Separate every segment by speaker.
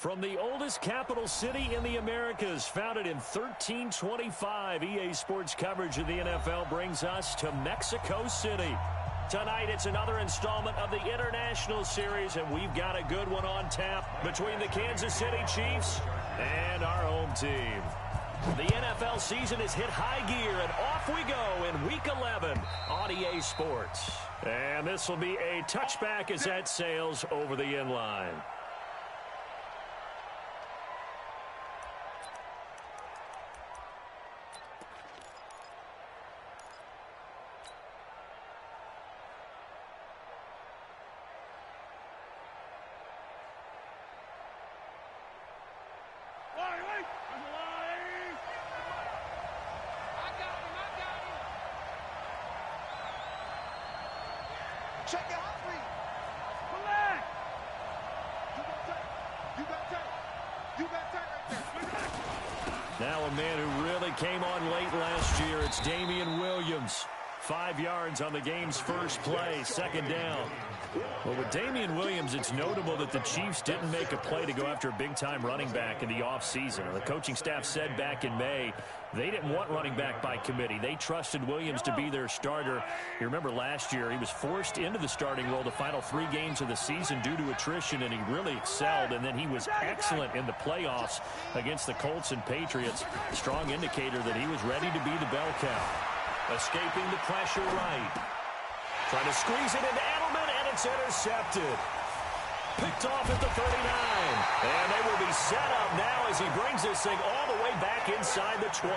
Speaker 1: From the oldest capital city in the Americas, founded in 1325, EA Sports coverage of the NFL brings us to Mexico City. Tonight, it's another installment of the International Series, and we've got a good one on tap between the Kansas City Chiefs and our home team. The NFL season has hit high gear, and off we go in Week 11 on EA Sports. And this will be a touchback as that sails over the end line.
Speaker 2: Check it out, please. Relax. You got tight right there.
Speaker 1: Now a man who really came on late last year. It's Damian Williams. 5 yards on the game's first play, second down. Well, with Damian Williams, it's notable that the Chiefs didn't make a play to go after a big-time running back in the offseason. The coaching staff said back in May they didn't want running back by committee. They trusted Williams to be their starter. You remember last year he was forced into the starting role the final 3 games of the season due to attrition, and he really excelled. And then he was excellent in the playoffs against the Colts and Patriots. Strong indicator that he was ready to be the bell cow. Escaping the pressure right. Trying to squeeze it into Edelman, and it's intercepted. Picked off at the 39. And they will be set up now as he brings this thing all the way back inside the 20.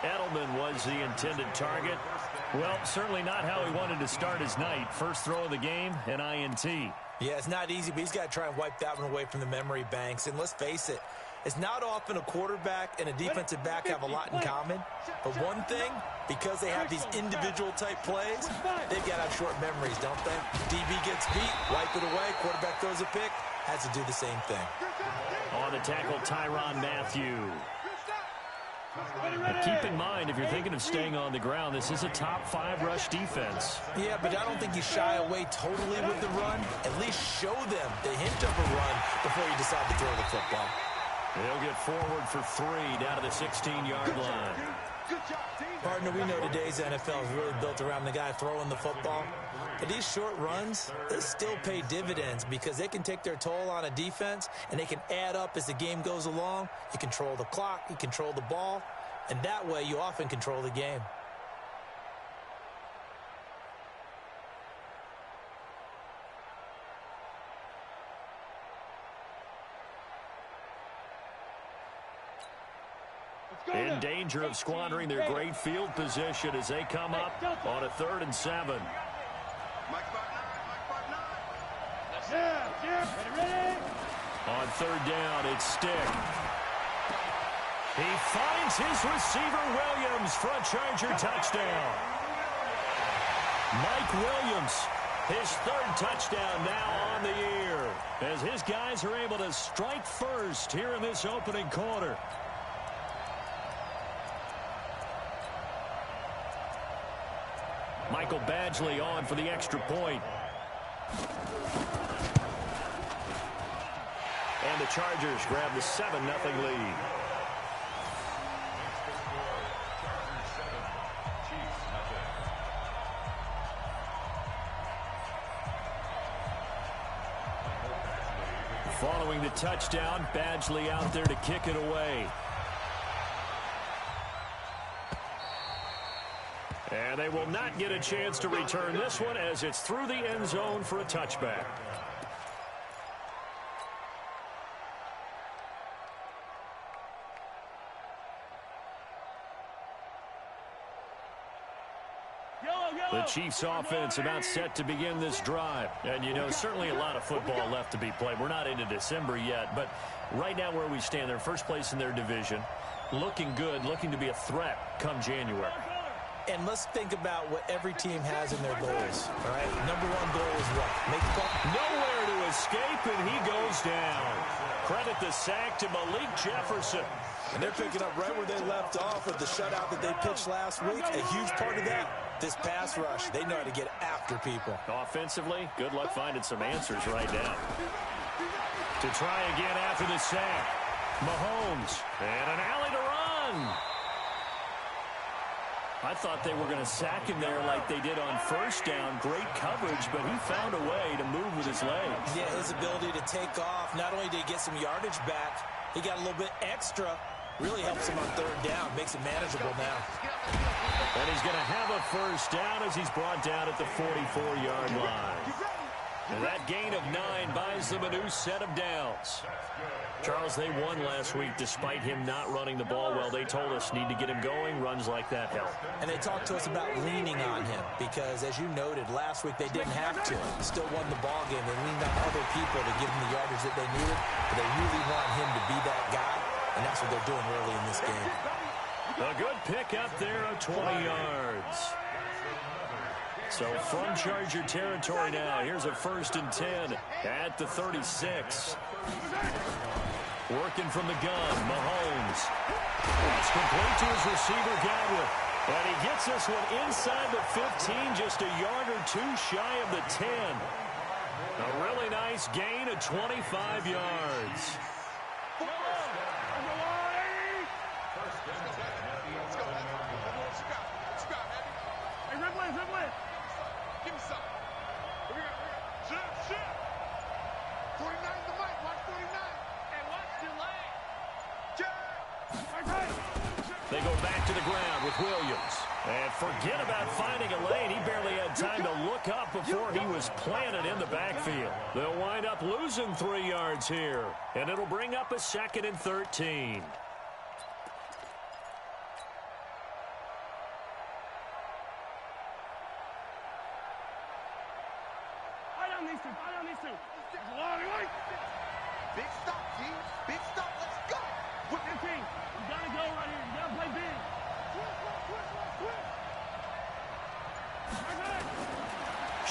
Speaker 1: Edelman was the intended target. Well, certainly not how he wanted to start his night. First throw of the game, an INT.
Speaker 3: Yeah, it's not easy, but he's got to try and wipe that one away from the memory banks. And let's face it, it's not often a quarterback and a defensive back have a lot in common. But one thing, because they have these individual type plays, they've got to have short memories, don't they? DB gets beat, wipe it away, quarterback throws a pick, has to do the same thing.
Speaker 1: On the tackle, Tyrann Mathieu. But keep in mind, if you're thinking of staying on the ground, this is a top 5 rush defense.
Speaker 3: Yeah, but I don't think you shy away totally with the run. At least show them the hint of a run before you decide to throw the football.
Speaker 1: They'll get forward for 3 down to the 16-yard line.
Speaker 3: Partner, we know today's NFL is really built around the guy throwing the football. But these short runs, they still pay dividends because they can take their toll on a defense and they can add up as the game goes along. You control the clock, you control the ball, and that way you often control the game.
Speaker 1: In danger of squandering their great field position as they come up on a 3rd and 7. On 3rd down, it's Stick. He finds his receiver, Williams, for a Charger touchdown. Mike Williams, his 3rd touchdown now on the year, as his guys are able to strike first here in this opening quarter. Michael Badgley on for the extra point. And the Chargers grab the 7-0 lead. Following the touchdown, Badgley out there to kick it away. And they will not get a chance to return this one as it's through the end zone for a touchback. The Chiefs offense about set to begin this drive. And, you know, certainly a lot of football left to be played. We're not into December yet, but right now where we stand, they're first place in their division. Looking good, looking to be a threat come January.
Speaker 3: And let's think about what every team has in their goals, all right? Number 1 goal is what? Make the ball.
Speaker 1: Nowhere to escape, and he goes down. Credit the sack to Malik Jefferson.
Speaker 3: And they're picking up right where they left off with the shutout that they pitched last week. A huge part of that, this pass rush. They know how to get after people.
Speaker 1: Offensively, good luck finding some answers right now. To try again after the sack. Mahomes. And an alley to run. I thought they were going to sack him there like they did on first down. Great coverage, but he found a way to move with his legs.
Speaker 3: Yeah, his ability to take off. Not only did he get some yardage back, he got a little bit extra. Really helps him on third down. Makes it manageable now.
Speaker 1: And he's going to have a first down as he's brought down at the 44-yard line. And that gain of 9 buys them a new set of downs. Charles, they won last week despite him not running the ball well. They told us need to get him going. Runs like that help.
Speaker 3: And they talked to us about leaning on him because, as you noted, last week they didn't have to. Still won the ball game. They leaned on other people to give him the yardage that they needed. But they really want him to be that guy, and that's what they're doing early in this game.
Speaker 1: A good pick up there of 20 yards. So from Charger territory now, here's a 1st and 10 at the 36. Working from the gun, Mahomes. It's complete to his receiver, Godwin. And he gets this one inside the 15, just a yard or two shy of the 10. A really nice gain of 25 yards.
Speaker 2: Give me some. Here we go. Shoot. 49 the mic. Watch 49. And watch delay.
Speaker 1: They go back to the ground with Williams. And forget about finding a lane. He barely had time to look up before he was planted in the backfield. They'll wind up losing 3 yards here. And it'll bring up a 2nd and 13.
Speaker 2: Big stop, G. Big stop. Let's go. With your team. You gotta go right here. You gotta play big.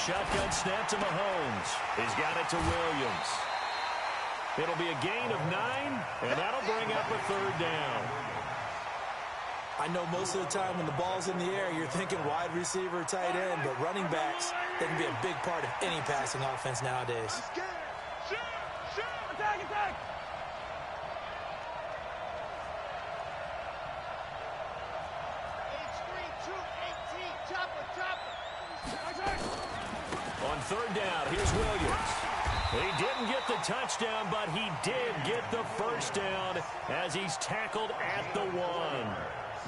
Speaker 1: Shotgun snap to Mahomes. He's got it to Williams. It'll be a gain of 9, and that'll bring up a 3rd down.
Speaker 3: I know most of the time when the ball's in the air, you're thinking wide receiver, tight end, but running backs, they can be a big part of any passing offense nowadays.
Speaker 2: Shoot. Attack.
Speaker 1: On 3rd down, here's Williams. He didn't get the touchdown, but he did get the 1st down as he's tackled at the 1.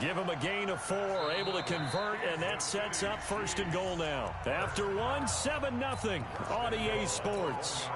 Speaker 1: Give him a gain of 4, able to convert, and that sets up 1st and goal now. After 1, 7-0 on EA Sports.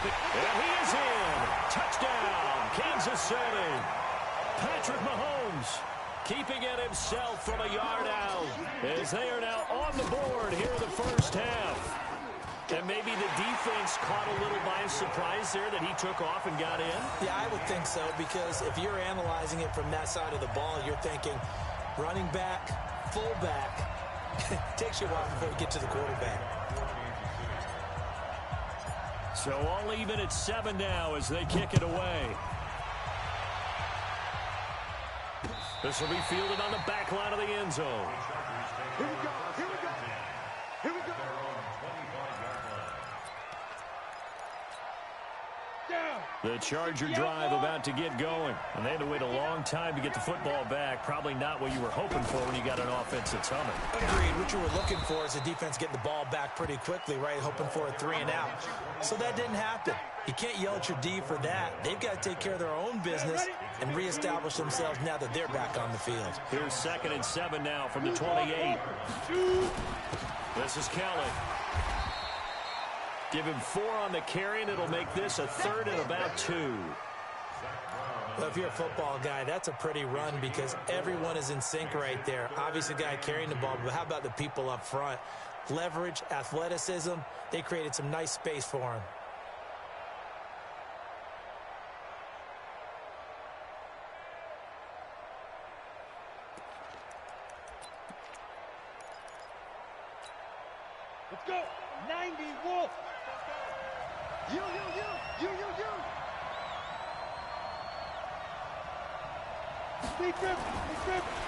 Speaker 1: And he is in. Touchdown, Kansas City. Patrick Mahomes keeping it himself from a yard out as they are now on the board here in the 1st half. And maybe the defense caught a little by surprise there that he took off and got in?
Speaker 3: Yeah, I would think so, because if you're analyzing it from that side of the ball, you're thinking running back, fullback. Takes you a while before you get to the quarterback.
Speaker 1: So all even at 7 now as they kick it away. This will be fielded on the back line of the end zone.
Speaker 2: Here we go.
Speaker 1: The Charger drive about to get going. And they had to wait a long time to get the football back. Probably not what you were hoping for when you got an offense that's humming.
Speaker 3: Agreed. What you were looking for is the defense getting the ball back pretty quickly, right? Hoping for a 3 and out. So that didn't happen. You can't yell at your D for that. They've got to take care of their own business and reestablish themselves now that they're back on the field.
Speaker 1: Here's 2nd and 7 now from the 28. This is Kelly. Give him 4 on the carry, and it'll make this a 3rd and about 2.
Speaker 3: Well, if you're a football guy, that's a pretty run because everyone is in sync right there. Obviously, the guy carrying the ball, but how about the people up front? leverage, athleticism. They created some nice space for him.
Speaker 2: Let's go. 90, Wolf. You.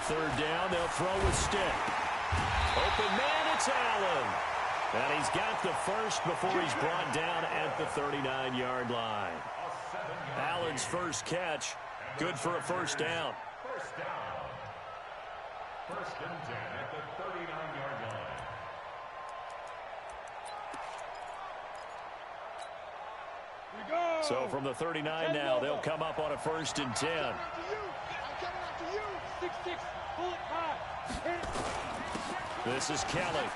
Speaker 1: Third down, they'll throw with stick. Open man, it's Allen. And he's got the first before he's brought down at the 39-yard line. Allen's first catch, good for a first down.
Speaker 4: First down. First and 10 at the 39-yard line.
Speaker 1: So from the 39 now, they'll come up on a first and 10.
Speaker 2: I'm coming after you. 6-6. Bullet high.
Speaker 1: This is Kelly.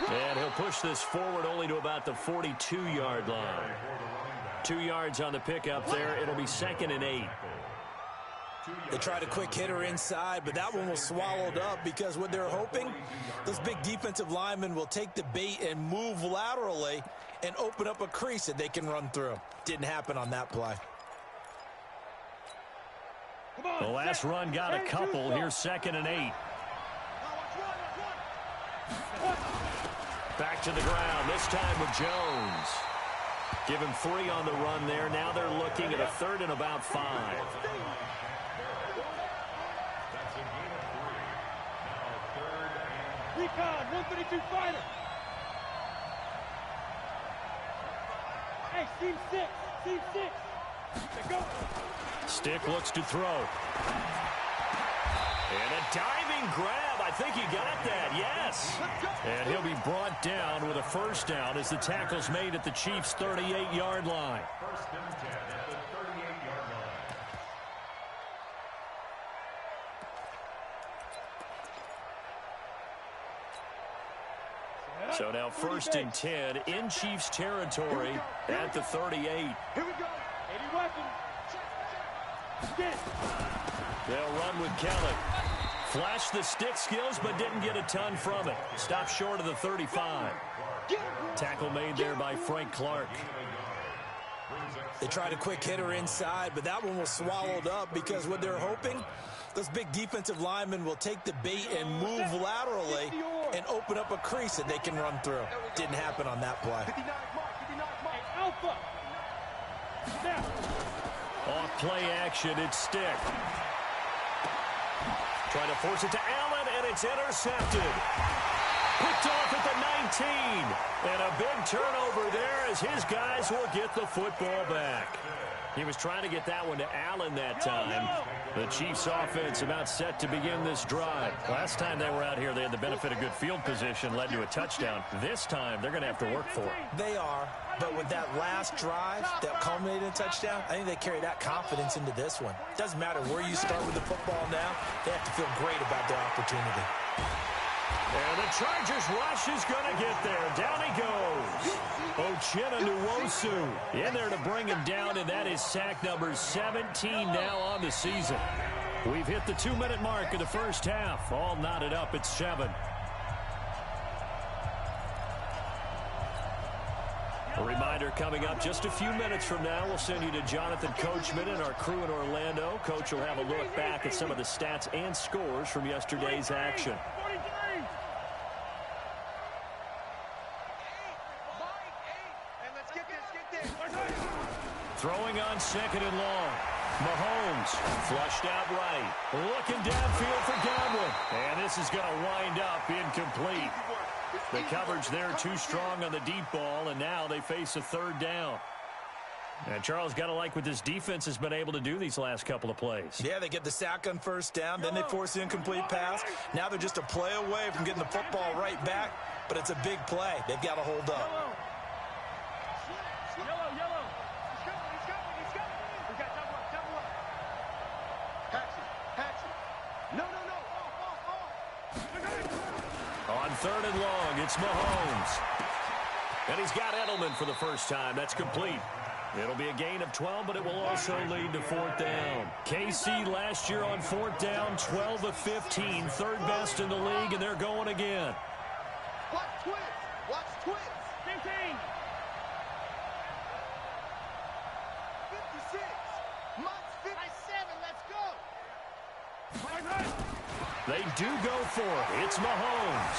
Speaker 1: And he'll push this forward only to about the 42-yard line. 2 yards on the pickup there. It'll be 2nd and 8.
Speaker 3: They tried a quick hitter inside, but that one was swallowed up because what they're hoping, those big defensive linemen will take the bait and move laterally and open up a crease that they can run through. Didn't happen on that play.
Speaker 1: The last run got a couple. Here's 2nd and 8. Back to the ground, this time with Jones. Give him 3 on the run there. Now they're looking at a 3rd and about 5.
Speaker 2: Recon, 132 fighter. Hey, team 6. Go.
Speaker 1: Stick looks to throw. And a diving grab. I think he got that, yes. And he'll be brought down with a first down as the tackle's made at the Chiefs' 38-yard line.
Speaker 4: First and 10 at the 38-yard line.
Speaker 1: So now 1st and 10 in Chiefs territory at the 38.
Speaker 2: Here we go. 80 weapons. Get it.
Speaker 1: They'll run with Kelly. Flashed the stick skills, but didn't get a ton from it. Stopped short of the 35. Tackle made there by Frank Clark.
Speaker 3: They tried a quick hitter inside, but that one was swallowed up because what they're hoping, those big defensive linemen will take the bait and move laterally and open up a crease that they can run through. Didn't happen on that play.
Speaker 2: 59 mark. Alpha. Now.
Speaker 1: Off play action, it's Stick. Trying to force it to Allen, and it's intercepted. Picked off at the 19. And a big turnover there as his guys will get the football back. He was trying to get that one to Allen that time. The Chiefs offense about set to begin this drive. Last time they were out here, they had the benefit of good field position, led to a touchdown. This time, they're going to have to work for it.
Speaker 3: They are, but with that last drive that culminated in a touchdown, I think they carry that confidence into this one. Doesn't matter where you start with the football now, they have to feel great about their opportunity.
Speaker 1: And the Chargers rush is going to get there. Down he goes. Uchenna Nwosu in there to bring him down, and that is sack number 17 now on the season. We've hit the 2-minute mark of the first half. All knotted up at 7. A reminder coming up just a few minutes from now, we'll send you to Jonathan Coachman and our crew in Orlando. Coach will have a look back at some of the stats and scores from yesterday's action. Throwing on 2nd and long. Mahomes flushed out right. Looking downfield for Godwin. And this is going to wind up incomplete. The coverage there too strong on the deep ball, and now they face a 3rd down. And Charles, got to like what this defense has been able to do these last couple of plays.
Speaker 3: Yeah, they get the sack on 1st down, then they force the incomplete pass. Now they're just a play away from getting the football right back, but it's a big play. They've got to hold up.
Speaker 1: On 3rd and long, it's Mahomes. And he's got Edelman for the first time. That's complete. It'll be a gain of 12, but it will also lead to fourth down. KC last year on fourth down, 12 of 15, third best in the league, and they're going again.
Speaker 2: Watch twins. Watch twins. 15. 56. Mike's 57. Let's go.
Speaker 1: They do go for it. It's Mahomes.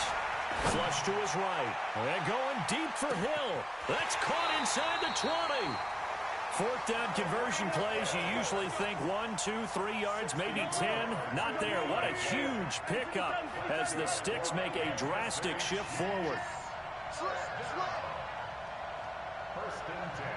Speaker 1: Flush to his right. And going deep for Hill. That's caught inside the 20. Fourth down conversion plays, you usually think 1, 2, 3 yards, maybe 10. Not there. What a huge pickup as the Sticks make a drastic shift forward.
Speaker 4: First and 10.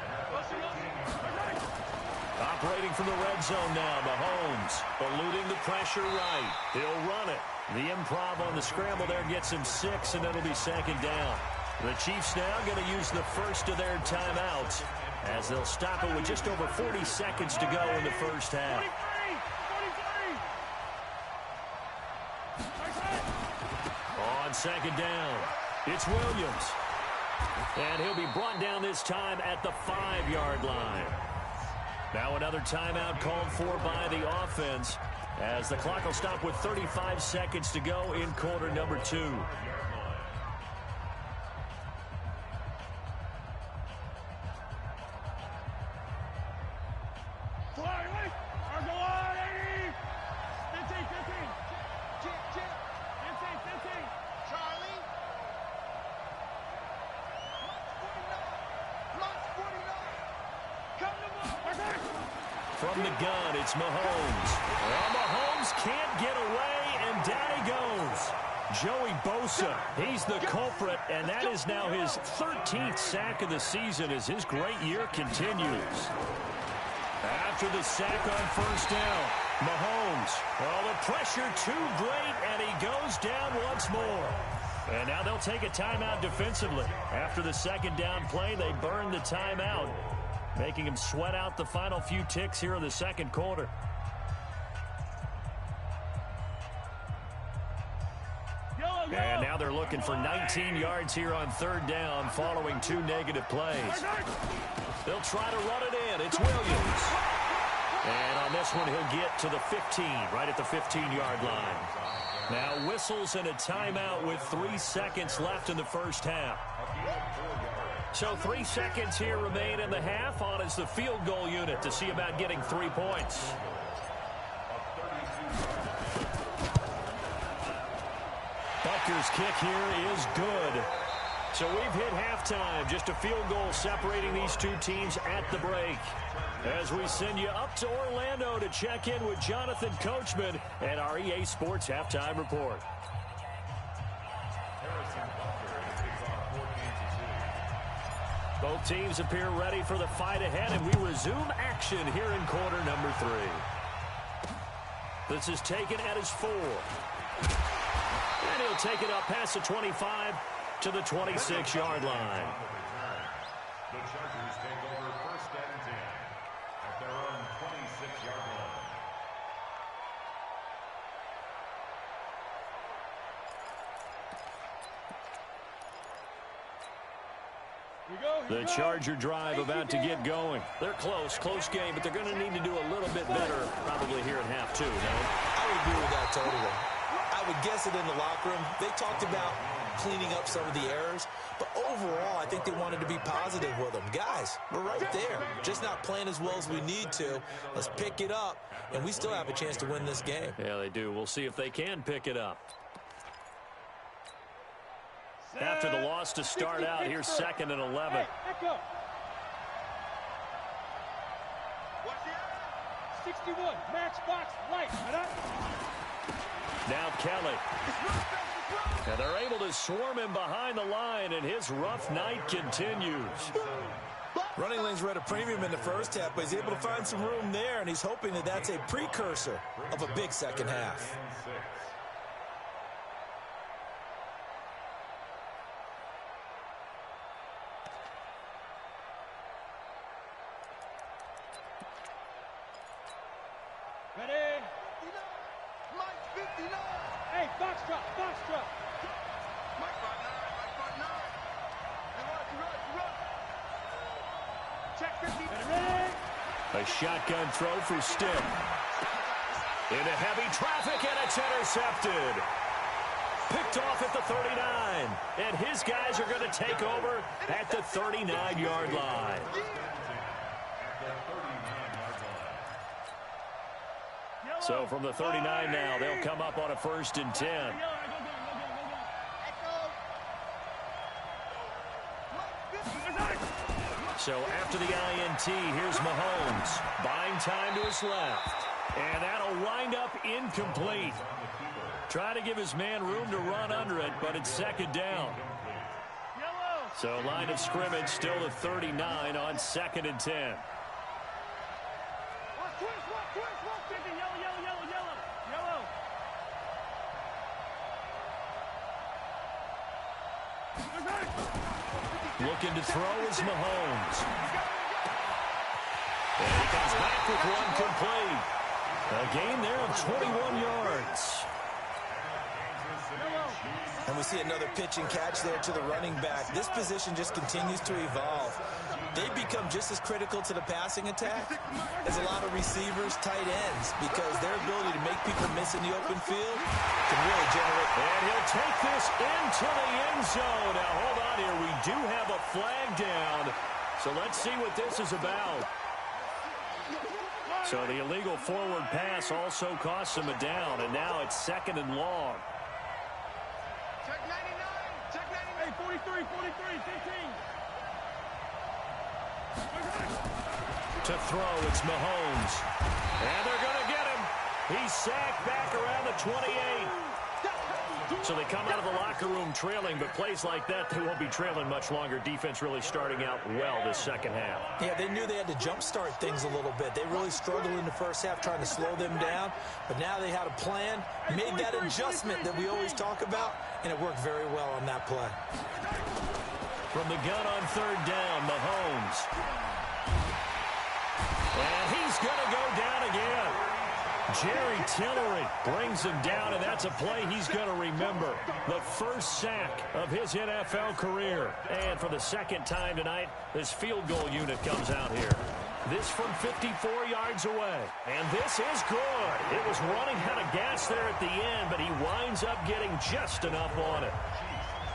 Speaker 1: Operating from the red zone now, Mahomes eluding the pressure right. He'll run it. The improv on the scramble there gets him 6, and it'll be second down. The Chiefs now going to use the first of their timeouts as they'll stop it with just over 40 seconds to go in the first half. On second down, it's Williams. And he'll be brought down this time at the 5-yard line. Now another timeout called for by the offense as the clock will stop with 35 seconds to go in quarter number 2. From the gun, it's Mahomes. Well, Mahomes can't get away, and down he goes. Joey Bosa, he's the culprit, and that is now his 13th sack of the season as his great year continues. After the sack on first down, Mahomes, well, the pressure too great, and he goes down once more. And now they'll take a timeout defensively. After the second down play, they burn the timeout, making him sweat out the final few ticks here in the second quarter. And now they're looking for 19 yards here on third down following 2 negative plays. They'll try to run it in. It's Williams. And on this one, he'll get to the 15, right at the 15-yard line. Now whistles and a timeout with 3 seconds left in the first half. So 3 seconds here remain in the half. On is the field goal unit to see about getting 3 points. Butker's kick here is good. So we've hit halftime. Just a field goal separating these two teams at the break. As we send you up to Orlando to check in with Jonathan Coachman and our EA Sports Halftime Report. Both teams appear ready for the fight ahead, and we resume action here in quarter number 3. This is taken at his 4. And he'll take it up past the 25 to the 26-yard line.
Speaker 4: The Chargers take over first and 10 at their own 26-yard line.
Speaker 1: The Charger drive about to get going. They're close game, but they're going to need to do a little bit better probably here in half 2, no?
Speaker 3: I would agree with that totally. I would guess it in the locker room. They talked about cleaning up some of the errors, but overall, I think they wanted to be positive with them. Guys, we're right there. Just not playing as well as we need to. Let's pick it up, and we still have a chance to win this game.
Speaker 1: Yeah, they do. We'll see if they can pick it up. After the loss to start out, here's 2nd and 11.
Speaker 2: Hey, back up. 61, match box, right.
Speaker 1: Now Kelly. And they're able to swarm him behind the line, and his rough night continues.
Speaker 3: Running lanes were at a premium in the first half, but he's able to find some room there, and he's hoping that that's a precursor of a big second half.
Speaker 2: Ready? Mike 59. Hey, box drop. Mike 59. You run. Check 50.
Speaker 1: A shotgun throw for Stick. Into heavy traffic, and it's intercepted. Picked off at the 39. And his guys are going to take over at the 39-yard line. So from the 39 now, they'll come up on a 1st and 10. So after the INT, here's Mahomes. Buying time to his left. And that'll wind up incomplete. Try to give his man room to run under it, but it's 2nd down. So line of scrimmage still the 39 on 2nd and 10. Looking to throw is Mahomes. And he comes back with one complete. A gain there of 21 yards.
Speaker 3: And we see another pitch and catch there to the running back. This position just continues to evolve. They become just as critical to the passing attack as a lot of receivers, tight ends, because their ability to make people miss in the open field can really generate.
Speaker 1: And he'll take this into the end zone. Now, hold on here. We do have a flag down. So let's see what this is about. So the illegal forward pass also costs him a down, and now it's 2nd and long.
Speaker 2: Check 99. Check 99. Hey, 43, 15.
Speaker 1: To throw, it's Mahomes. And they're going to get him. He's sacked back around the 28. So they come out of the locker room trailing, but plays like that, they won't be trailing much longer. Defense really starting out well this 2nd half.
Speaker 3: Yeah, they knew they had to jumpstart things a little bit. They really struggled in the 1st half trying to slow them down, but now they had a plan, made that adjustment that we always talk about, and it worked very well on that play.
Speaker 1: From the gun on 3rd down, Mahomes. And he's going to go down again. Jerry Tillery brings him down, and that's a play he's going to remember. The first sack of his NFL career. And for the 2nd time tonight, this field goal unit comes out here. This from 54 yards away. And this is good. It was running out of gas there at the end, but he winds up getting just enough on it.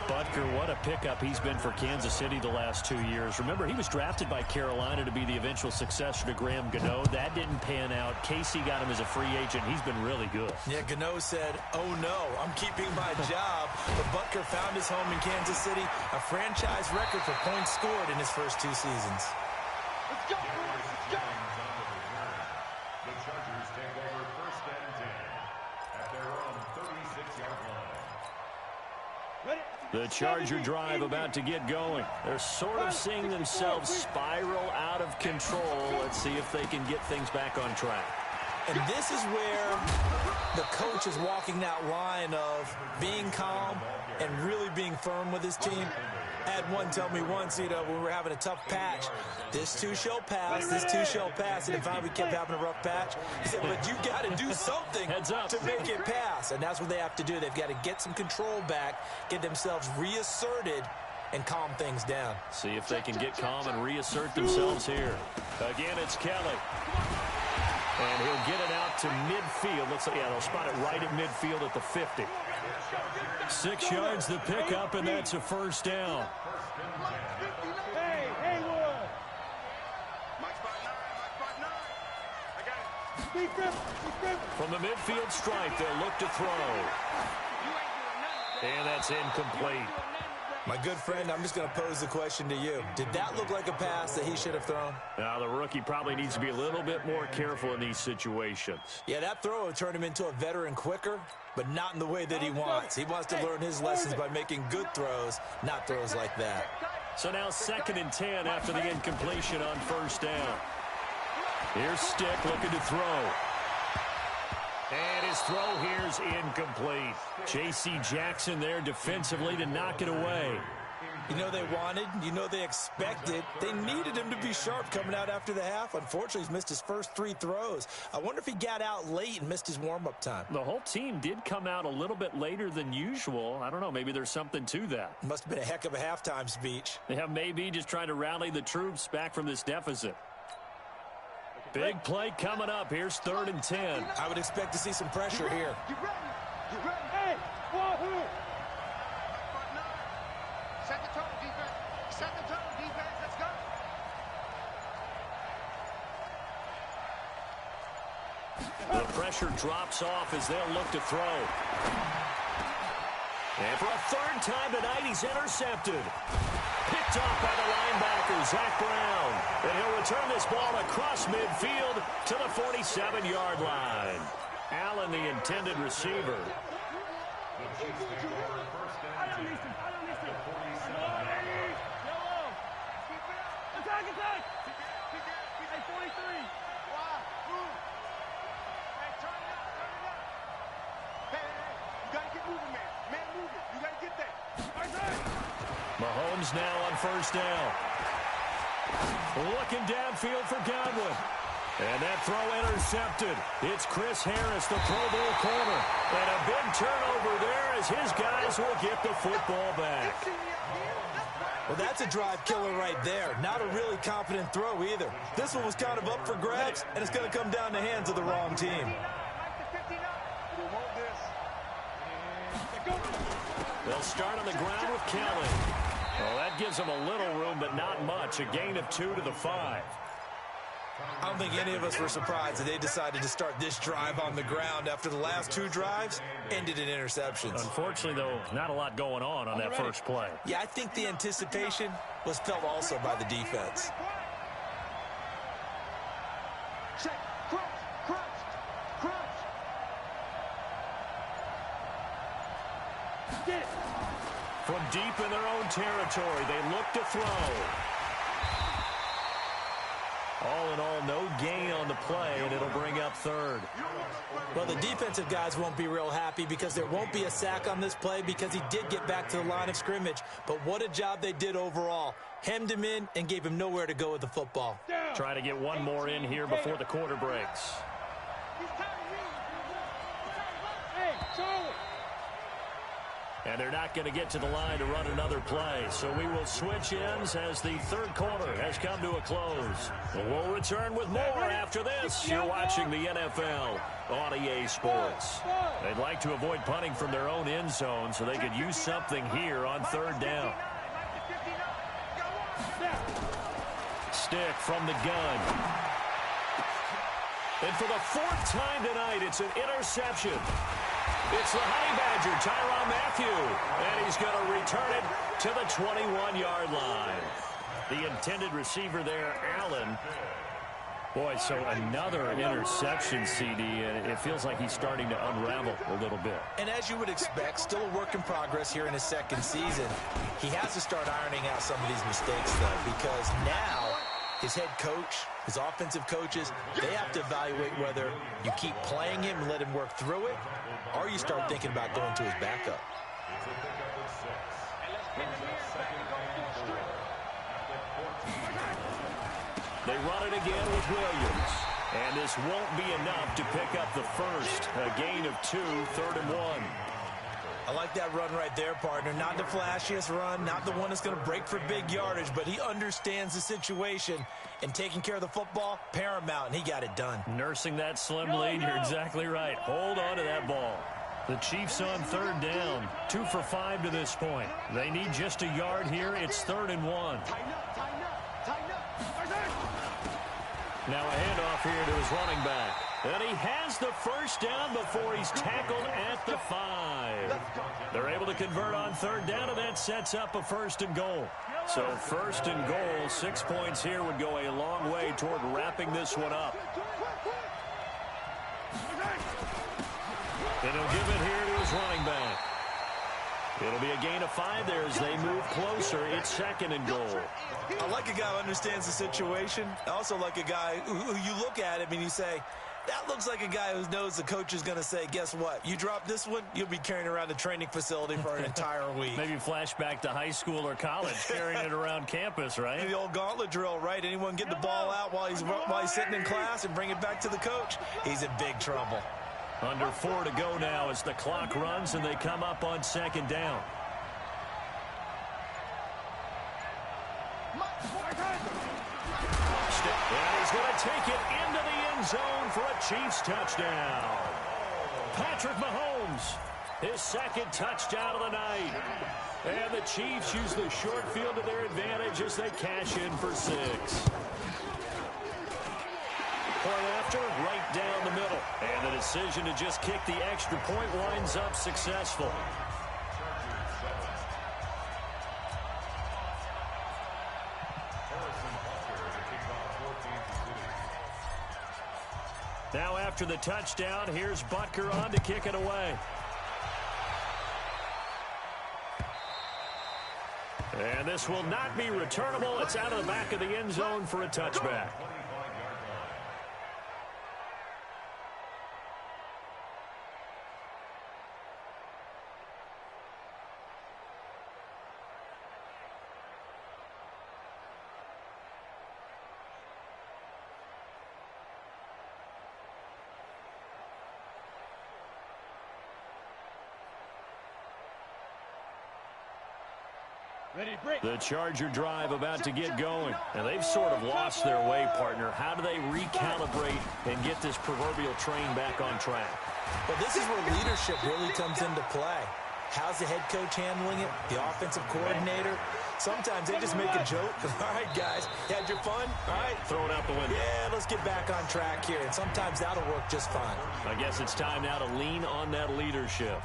Speaker 1: Butker, what a pickup he's been for Kansas City the last 2 years. Remember, he was drafted by Carolina to be the eventual successor to Graham Gano. That didn't pan out. Casey got him as a free agent. He's been really good.
Speaker 3: Yeah, Gano said, oh no, I'm keeping my job. But Butker found his home in Kansas City, a franchise record for points scored in his first 2 seasons.
Speaker 2: Let's go, boys. Let's go.
Speaker 4: The Chargers take over 1st and 10 at their own 36-yard line.
Speaker 1: The Charger drive about to get going. They're sort of seeing themselves spiral out of control. Let's see if they can get things back on track.
Speaker 3: And this is where the coach is walking that line of being calm and really being firm with his team. I had one tell me once, when we were having a tough patch, this too shall pass, this too shall pass. And finally we kept having a rough patch. He said, but you got to do something to make it pass. And that's what they have to do. They've got to get some control back, get themselves reasserted, and calm things down.
Speaker 1: See if they can get calm and reassert themselves here. Again, it's Kelly. And he'll get it out to midfield. Looks like, yeah, they'll spot it right at midfield at the 50. 6 yards the pickup, and that's a 1st down.
Speaker 2: Hey, Haywood. My spot 9. I got it.
Speaker 1: From the midfield stripe, they'll look to throw. And that's incomplete.
Speaker 3: My good friend, I'm just going to pose the question to you. Did that look like a pass that he should have thrown?
Speaker 1: Now, the rookie probably needs to be a little bit more careful in these situations.
Speaker 3: Yeah, that throw would turn him into a veteran quicker, but not in the way that he wants. He wants to learn his lessons by making good throws, not throws like that.
Speaker 1: So now 2nd and 10 after the incompletion on 1st down. Here's Stick looking to throw. And his throw here's incomplete. J.C. Jackson there defensively to knock it away.
Speaker 3: You know they wanted, you know they expected. They needed him to be sharp coming out after the half. Unfortunately, he's missed his first 3 throws. I wonder if he got out late and missed his warm-up time.
Speaker 1: The whole team did come out a little bit later than usual. I don't know, maybe there's something to that.
Speaker 3: Must have been a heck of a halftime speech.
Speaker 1: Yeah, maybe just trying to rally the troops back from this deficit. Big play coming up. Here's 3rd and 10.
Speaker 3: I would expect to see some pressure here.
Speaker 2: Get ready. Get ready. Hey, wahoo! Set the tone, defense. Set the tone, defense. Let's go.
Speaker 1: The pressure drops off as they'll look to throw. And for a 3rd time tonight, he's intercepted. Picked off by the linebacker, Zach Brown. And he'll return this ball across midfield to the 47-yard line. Allen, the intended receiver. Mahomes now on 1st down. Looking downfield for Godwin. And that throw intercepted. It's Chris Harris, the Pro Bowl corner. And a big turnover there as his guys will get the football back.
Speaker 3: Well, that's a drive killer right there. Not a really confident throw either. This one was kind of up for grabs, and it's going to come down the hands of the wrong team.
Speaker 1: They'll start on the ground with Kelly. Well, that gives them a little room, but not much. A gain of 2 to the 5.
Speaker 3: I don't think any of us were surprised that they decided to start this drive on the ground after the last 2 drives ended in interceptions.
Speaker 1: Unfortunately, though, not a lot going on that first play.
Speaker 3: Yeah, I think the anticipation was felt also by the defense.
Speaker 2: Check. Crunch. Get it.
Speaker 1: From deep in their own territory, they look to throw. All in all, no gain on the play, and it'll bring up 3rd.
Speaker 3: Well, the defensive guys won't be real happy because there won't be a sack on this play because he did get back to the line of scrimmage. But what a job they did overall. Hemmed him in and gave him nowhere to go with the football.
Speaker 1: Trying to get one more in here before the quarter breaks.
Speaker 2: Hey, Charlie.
Speaker 1: And they're not going to get to the line to run another play. So we will switch ends as the 3rd quarter has come to a close. We'll return with more after this. You're watching the NFL on EA Sports. They'd like to avoid punting from their own end zone so they could use something here on 3rd down. Stick from the gun. And for the 4th time tonight, it's an interception. It's the Honey Badger, Tyrann Mathieu, and he's going to return it to the 21-yard line. The intended receiver there, Allen. Boy, so another interception, CD, and it feels like he's starting to unravel a little bit.
Speaker 3: And as you would expect, still a work in progress here in his 2nd season. He has to start ironing out some of these mistakes, though, because now his head coach, his offensive coaches, they have to evaluate whether you keep playing him and let him work through it, or you start thinking about going to his backup.
Speaker 1: They run it again with Williams. And this won't be enough to pick up the first. A gain of 2, 3rd and 1.
Speaker 3: I like that run right there, partner. Not the flashiest run, not the one that's going to break for big yardage, but he understands the situation, and taking care of the football, paramount, and he got it done.
Speaker 1: Nursing that slim lead, you're exactly right. Hold on to that ball. The Chiefs on 3rd down, 2 for 5 to this point. They need just a yard here. It's 3rd and 1. Now a handoff here to his running back. And he has the first down before he's tackled at the 5. They're able to convert on 3rd down, and that sets up a 1st and goal. So 1st and goal, 6 points here would go a long way toward wrapping this one up. And he'll give it here to his running back. It'll be a gain of 5 there as they move closer. It's 2nd and goal.
Speaker 3: I like a guy who understands the situation. I also like a guy who you look at him and you say, that looks like a guy who knows the coach is going to say, guess what? You drop this one, you'll be carrying around the training facility for an entire week.
Speaker 1: Maybe flashback to high school or college, carrying it around campus, right?
Speaker 3: The old gauntlet drill, right? Anyone get the ball out while he's sitting in class and bring it back to the coach? He's in big trouble.
Speaker 1: Under 4 to go now as the clock runs and they come up on 2nd down. And he's going to take it into the end zone for a Chiefs touchdown. Patrick Mahomes, his second touchdown of the night. And the Chiefs use the short field to their advantage as they cash in for 6. Point after, right down the middle. And the decision to just kick the extra point winds up successful. Now after the touchdown, here's Butker on to kick it away. And this will not be returnable. It's out of the back of the end zone for a touchback. The Charger drive about to get going, and they've sort of lost their way, partner. How do they recalibrate and get this proverbial train back on track?
Speaker 3: Well, this is where leadership really comes into play. How's the head coach handling it? The offensive coordinator? Sometimes they just make a joke. All right, guys, you had your fun? All right.
Speaker 1: Throw it out the window.
Speaker 3: Yeah, let's get back on track here, and sometimes that'll work just fine.
Speaker 1: I guess it's time now to lean on that leadership.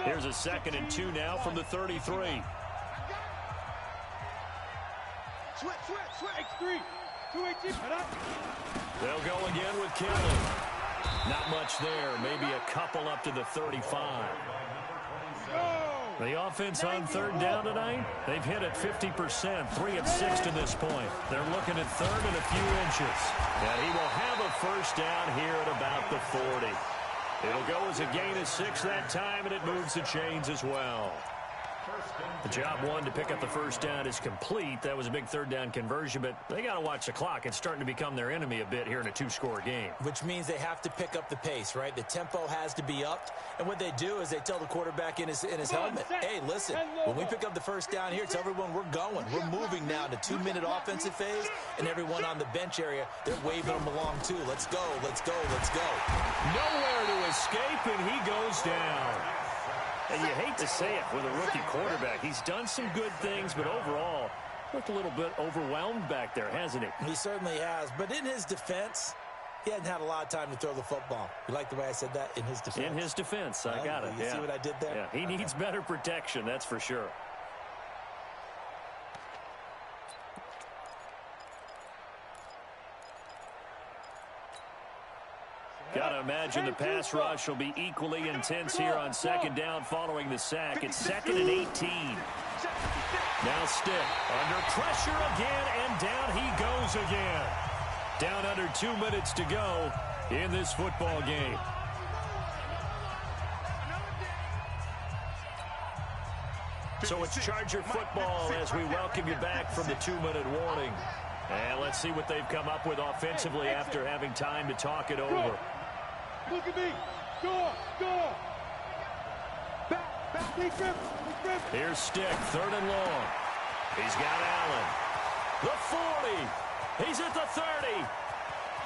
Speaker 1: Here's a 2nd and 2 now from the 33.
Speaker 2: Switch. X3. 218.
Speaker 1: They'll go again with Kelly. Not much there. Maybe a couple up to the 35. The offense on 3rd down tonight, they've hit it 50%, 3 of 6 to this point. They're looking at 3rd and a few inches. And he will have a 1st down here at about the 40. It'll go as a gain of 6 that time, and it moves the chains as well. The job one to pick up the 1st down is complete. That was a big 3rd down conversion, but they got to watch the clock. It's starting to become their enemy a bit here in a 2-score game.
Speaker 3: Which means they have to pick up the pace, right? The tempo has to be upped. And what they do is they tell the quarterback in his helmet, hey, listen, when we pick up the 1st down here, tell everyone we're going. We're moving now to 2-minute offensive phase, and everyone on the bench area, they're waving them along too. Let's go, let's go, let's go.
Speaker 1: Nowhere to escape, and he goes down. And you hate to say it with a rookie quarterback. He's done some good things, but overall, looked a little bit overwhelmed back there, hasn't he?
Speaker 3: He certainly has. But in his defense, he hadn't had a lot of time to throw the football. You like the way I said that? In his defense.
Speaker 1: In his defense. I got it.
Speaker 3: You see what I did there?
Speaker 1: Yeah, he needs better protection, that's for sure. Got to imagine the pass rush will be equally intense here on 2nd down following the sack. It's 2nd and 18. Now Stick under pressure again, and down he goes again. Down under 2 minutes to go in this football game. So it's Charger football as we welcome you back from the 2-minute warning. And let's see what they've come up with offensively after having time to talk it over.
Speaker 2: Look at me. Go. Back.
Speaker 1: Here's Stick, 3rd and long. He's got Allen. The 40. He's at the 30.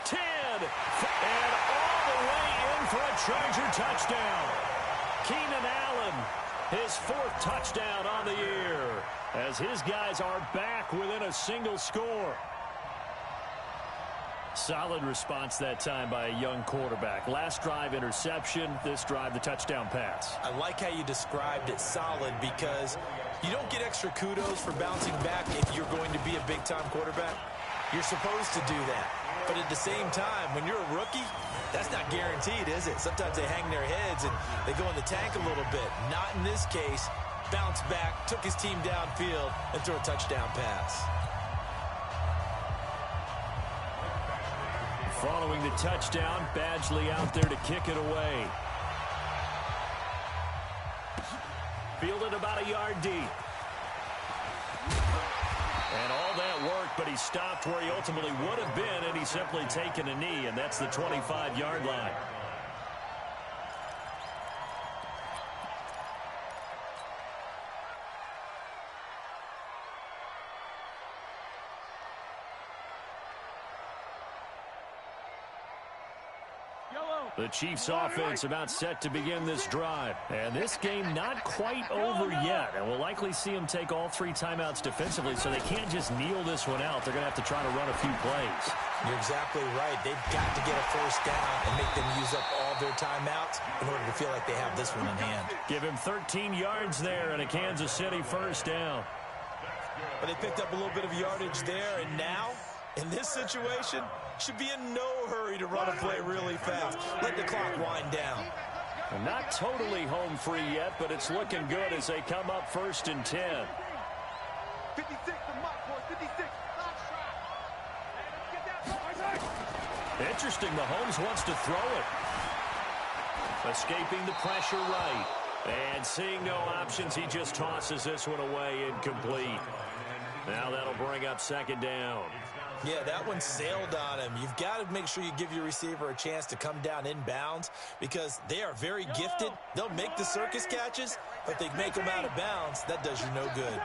Speaker 1: 10. And all the way in for a Charger touchdown. Keenan Allen, his 4th touchdown on the year, as his guys are back within a single score. Solid response that time by a young quarterback. Last drive, interception. This drive, the touchdown pass.
Speaker 3: I like how you described it, solid, because you don't get extra kudos for bouncing back if you're going to be a big-time quarterback. You're supposed to do that. But at the same time, when you're a rookie, that's not guaranteed, is it? Sometimes they hang their heads and they go in the tank a little bit. Not in this case. Bounced back, took his team downfield, and threw a touchdown pass.
Speaker 1: Following the touchdown, Badgley out there to kick it away. Fielded about a yard deep. And all that worked, but he stopped where he ultimately would have been, and he's simply taken a knee, and that's the 25-yard line. The Chiefs offense about set to begin this drive. And this game not quite over yet. And we'll likely see them take all 3 timeouts defensively, so they can't just kneel this one out. They're going to have to try to run a few plays.
Speaker 3: You're exactly right. They've got to get a first down and make them use up all their timeouts in order to feel like they have this one in hand.
Speaker 1: Give him 13 yards there and a Kansas City first down.
Speaker 3: But they picked up a little bit of yardage there, and now, in this situation, should be in no hurry to run a play really fast. Let the clock wind down.
Speaker 1: Well, not totally home free yet, but it's looking good as they come up 1st and 10.
Speaker 2: 56 to Mott, boy. 56. Last try.
Speaker 1: Interesting. Mahomes wants to throw it. Escaping the pressure right. And seeing no options, he just tosses this one away incomplete. Now that'll bring up 2nd down.
Speaker 3: Yeah, that one sailed on him. You've got to make sure you give your receiver a chance to come down inbounds because they are very gifted. They'll make the circus catches, but if they make them out of bounds, that does you no good.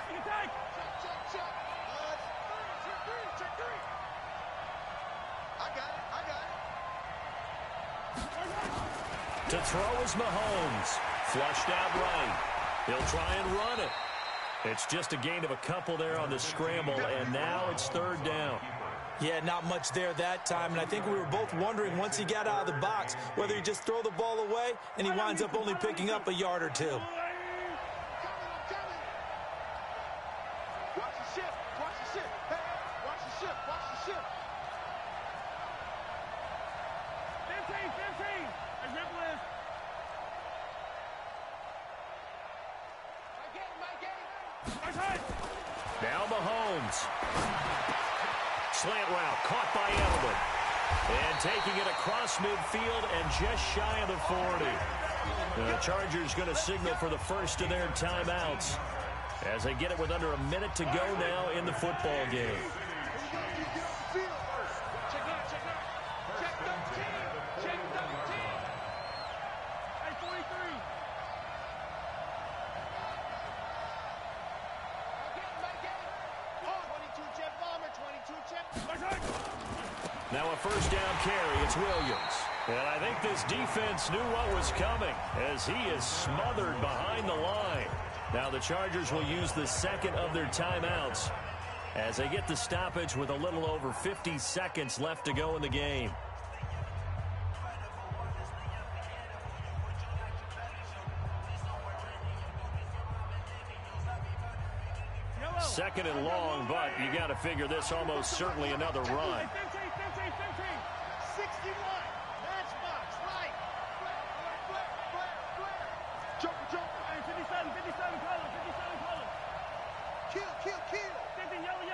Speaker 1: To throw is Mahomes. Flushed out right. He'll try and run it. It's just a gain of a couple there on the scramble, and now it's 3rd down.
Speaker 3: Yeah, not much there that time, and I think we were both wondering once he got out of the box whether he just throw the ball away and he winds up only picking up a yard or 2.
Speaker 2: Watch the ship. Watch the ship. Hey, watch the ship. Watch the ship. 15. Hey, Ripple.
Speaker 1: Now Mahomes. Slant route caught by Edelman. And taking it across midfield and just shy of the 40. The Chargers going to signal for the first of their timeouts as they get it with under a minute to go now in the football game. Now a first down carry. It's Williams. And I think this defense knew what was coming as he is smothered behind the line. Now the Chargers will use the 2nd of their timeouts as they get the stoppage with a little over 50 seconds left to go in the game. Second and long, but you got to figure this almost certainly another run.
Speaker 2: 61. Matchbox. Right. Flare. Joker. Hey, 57. Color. Kill. 50. Yellow.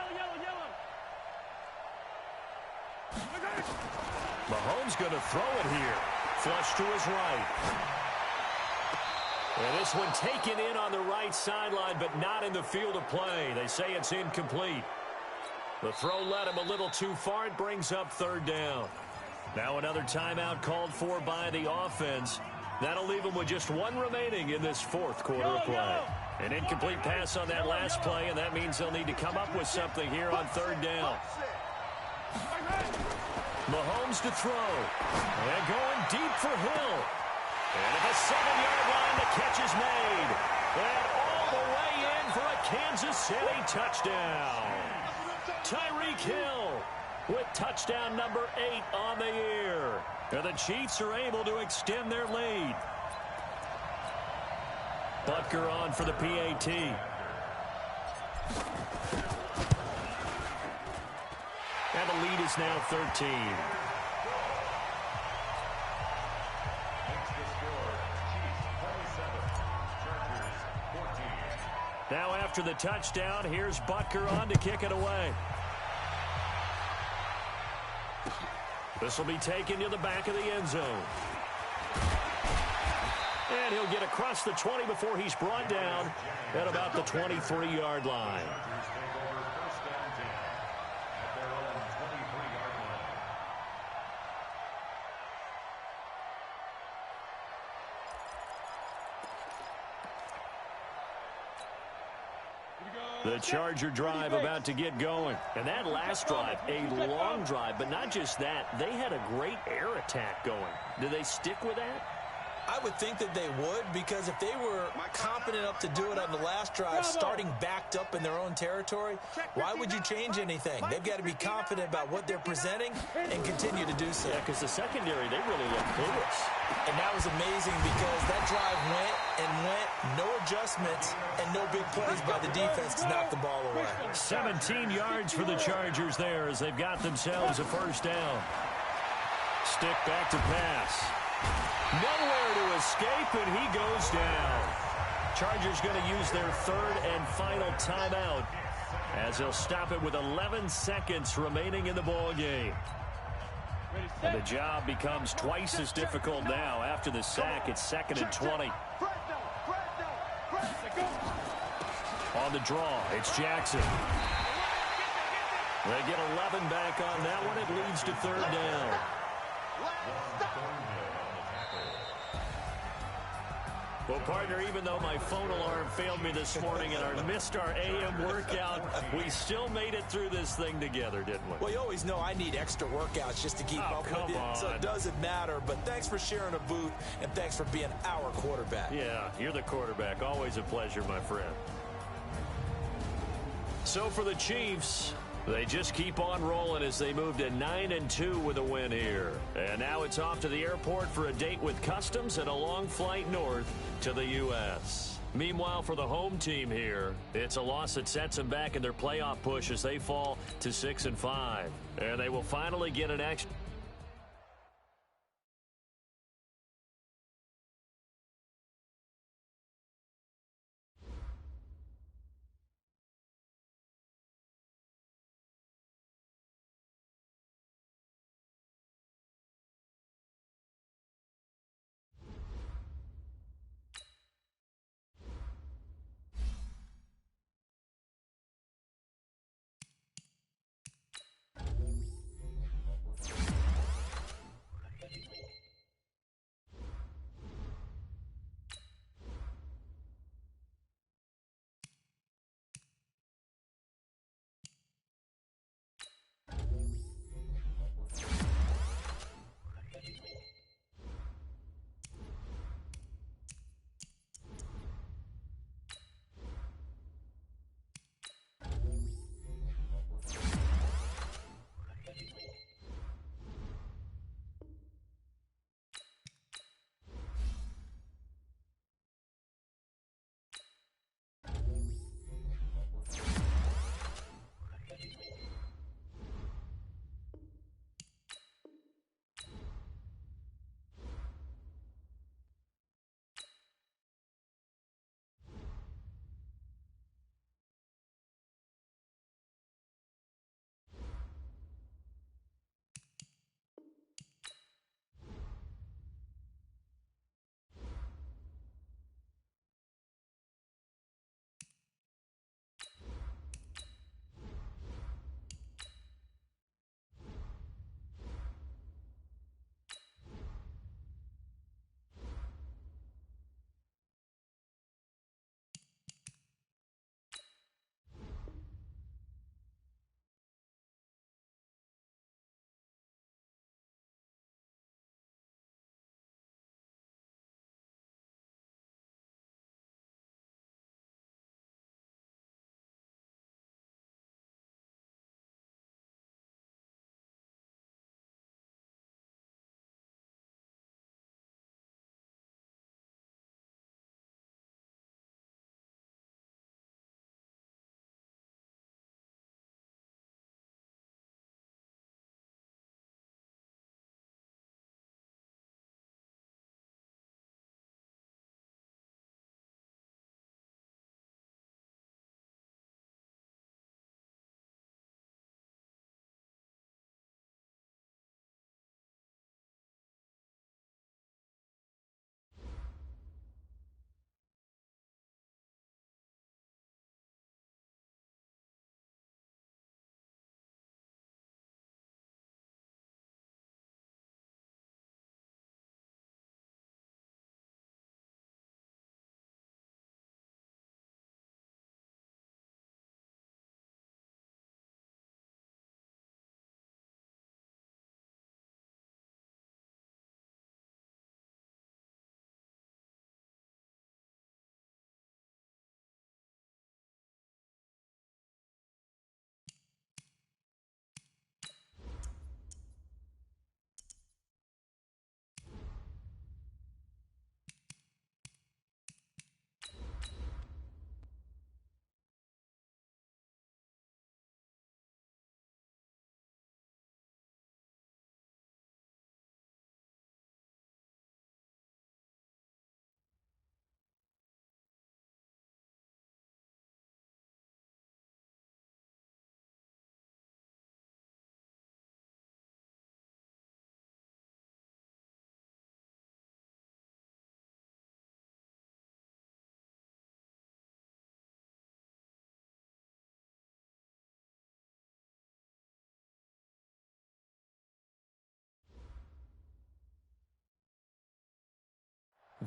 Speaker 1: Mahomes going to throw it here. Flush to his right. And this one taken in on the right sideline, but not in the field of play. They say it's incomplete. The throw led him a little too far. It brings up 3rd down. Now another timeout called for by the offense. That'll leave them with just 1 remaining in this 4th quarter of play. An incomplete pass on that last play, and that means they'll need to come up with something here on 3rd down. Mahomes to throw. And going deep for Hill. And at the 7-yard line, the catch is made. And all the way in for a Kansas City touchdown. Tyreek Hill with touchdown number 8 on the year. And the Chiefs are able to extend their lead. Butker on for the PAT. And the lead is now 13. Now after the touchdown, here's Butker on to kick it away. This will be taken to the back of the end zone. And he'll get across the 20 before he's brought down at about the 23-yard line.
Speaker 2: Here we go.
Speaker 1: The Charger drive about to get going. And that last drive, a long drive, but not just that. They had a great air attack going. Do they stick with that?
Speaker 3: I would think that they would, because if they were confident enough to do it on the last drive, starting backed up in their own territory, why would you change anything? They've got to be confident about what they're presenting and continue to do so.
Speaker 1: Yeah, because the secondary, they really look clueless.
Speaker 3: And that was amazing because that drive went and went, no adjustments, and no big plays by the defense to knock the ball away.
Speaker 1: 17 yards for the Chargers there as they've got themselves a first down. Stick back to pass. Nowhere to escape, and he goes down. Chargers going to use their third and final timeout as they'll stop it with 11 seconds remaining in the ball game. And the job becomes twice as difficult now. After the sack, it's 2nd and 20. On the draw, it's Jackson. They get 11 back on that one. It leads to third down. Well, partner, even though my phone alarm failed me this morning and I missed our AM workout, we still made it through this thing together, didn't we?
Speaker 3: Well, you always know I need extra workouts just to keep up with you, so it doesn't matter. But thanks for sharing a booth, and thanks for being our quarterback.
Speaker 1: Yeah, you're the quarterback. Always a pleasure, my friend. So for the Chiefs, they just keep on rolling as they move to 9-2 with a win here. And now it's off to the airport for a date with Customs and a long flight north to the U.S. Meanwhile, for the home team here, it's a loss that sets them back in their playoff push as they fall to 6-5. And they will finally get an extra.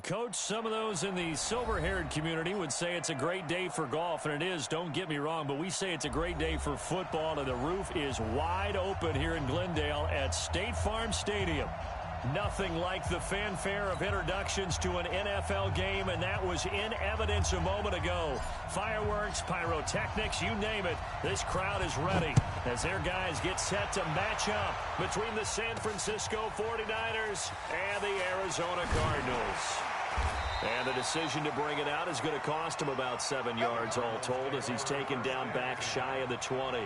Speaker 1: Coach, some of those in the silver-haired community would say it's a great day for golf, and it is, don't get me wrong, but we say it's a great day for football, and the roof is wide open here in Glendale at State Farm Stadium. Nothing like the fanfare of introductions to an NFL game, and that was in evidence a moment ago. Fireworks, pyrotechnics, you name it. This crowd is ready as their guys get set to match up between the San Francisco 49ers and the Arizona Cardinals. And the decision to bring it out is going to cost him about 7 yards all told as he's taken down back shy of the 20.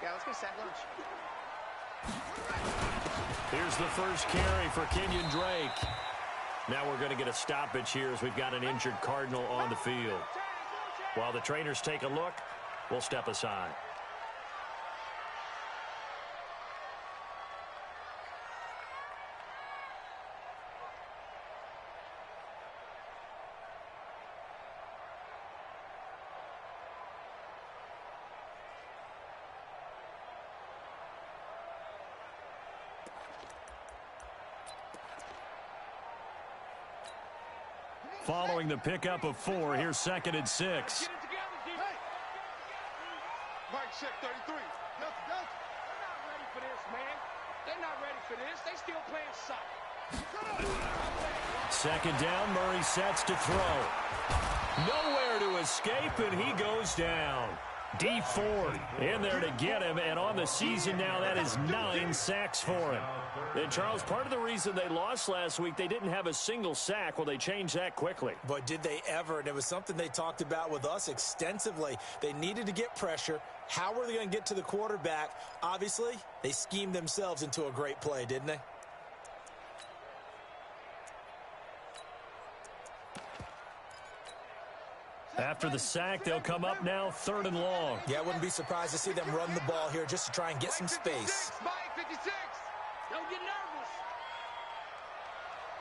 Speaker 2: Yeah, let's go set lunch.
Speaker 1: Here's the first carry for Kenyon Drake. Now we're going to get a stoppage here as we've got an injured Cardinal on the field. While the trainers take a look, we'll step aside. Following the pickup of 4, here's 2nd and 6.
Speaker 2: Get it together, D. Hey. Mike, check 33. Nothing. They're not ready for this, man. They're not ready for this. They still playing soccer.
Speaker 1: 2nd down, Murray sets to throw. Nowhere to escape, and he goes down. D Ford in there to get him, and on the season now, that is 9 sacks for him. And, Charles, part of the reason they lost last week, they didn't have a single sack. Well, they changed that quickly.
Speaker 3: But did they ever? And it was something they talked about with us extensively. They needed to get pressure. How were they going to get to the quarterback? Obviously, they schemed themselves into a great play, didn't they?
Speaker 1: After the sack, they'll come up now 3rd and long.
Speaker 3: Yeah, I wouldn't be surprised to see them run the ball here just to try and get some space.
Speaker 2: Mike, 56. Don't get nervous.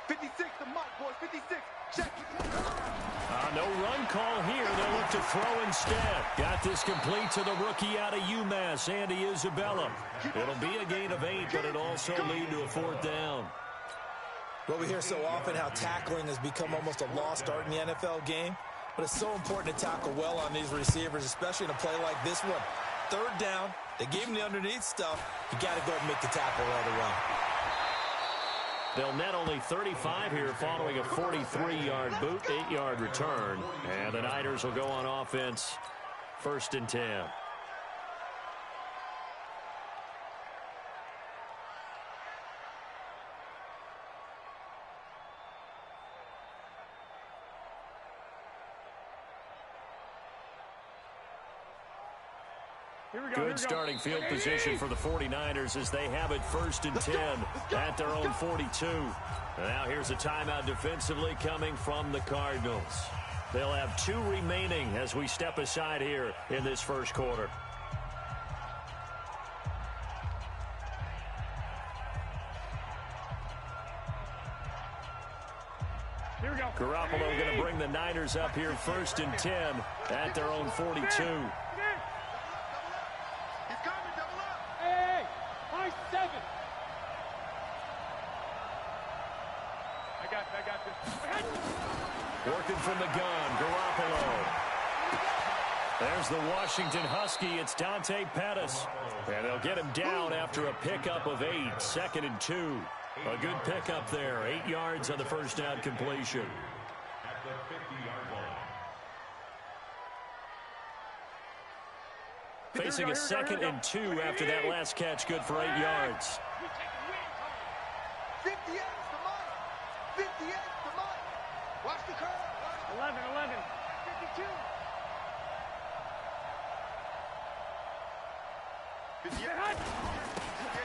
Speaker 2: 56 to Mike, boys. 56. Check.
Speaker 1: No run call here. They'll look to throw instead. Got this complete to the rookie out of UMass, Andy Isabella. It'll be a gain of 8, but it'll also lead to a 4th down.
Speaker 3: Well, we hear so often how tackling has become almost a lost art in the NFL game. But it's so important to tackle well on these receivers, especially in a play like this one. 3rd down, they gave him the underneath stuff. You got to go and make the tackle right away.
Speaker 1: They'll net only 35 here following a 43-yard boot, 8-yard return. And the Niners will go on offense, 1st and 10. Good starting field position for the 49ers as they have it 1st and 10 at their own 42. Now here's a timeout defensively coming from the Cardinals. They'll have 2 remaining as we step aside here in this first quarter.
Speaker 2: Here we go.
Speaker 1: Garoppolo going to bring the Niners up here 1st and 10 at their own 42. Working from the gun, Garoppolo. There's the Washington Husky. It's Dante Pettis. And they'll get him down after a pickup of 8, 2nd and 2. A good pickup there, 8 yards on the first down completion.
Speaker 4: At the 50-yard line.
Speaker 1: Facing a 2nd and 2 after that last catch, good for 8 yards.
Speaker 2: 58 to Mike. 58 to Mike. Watch the curve. 11, 52. 58.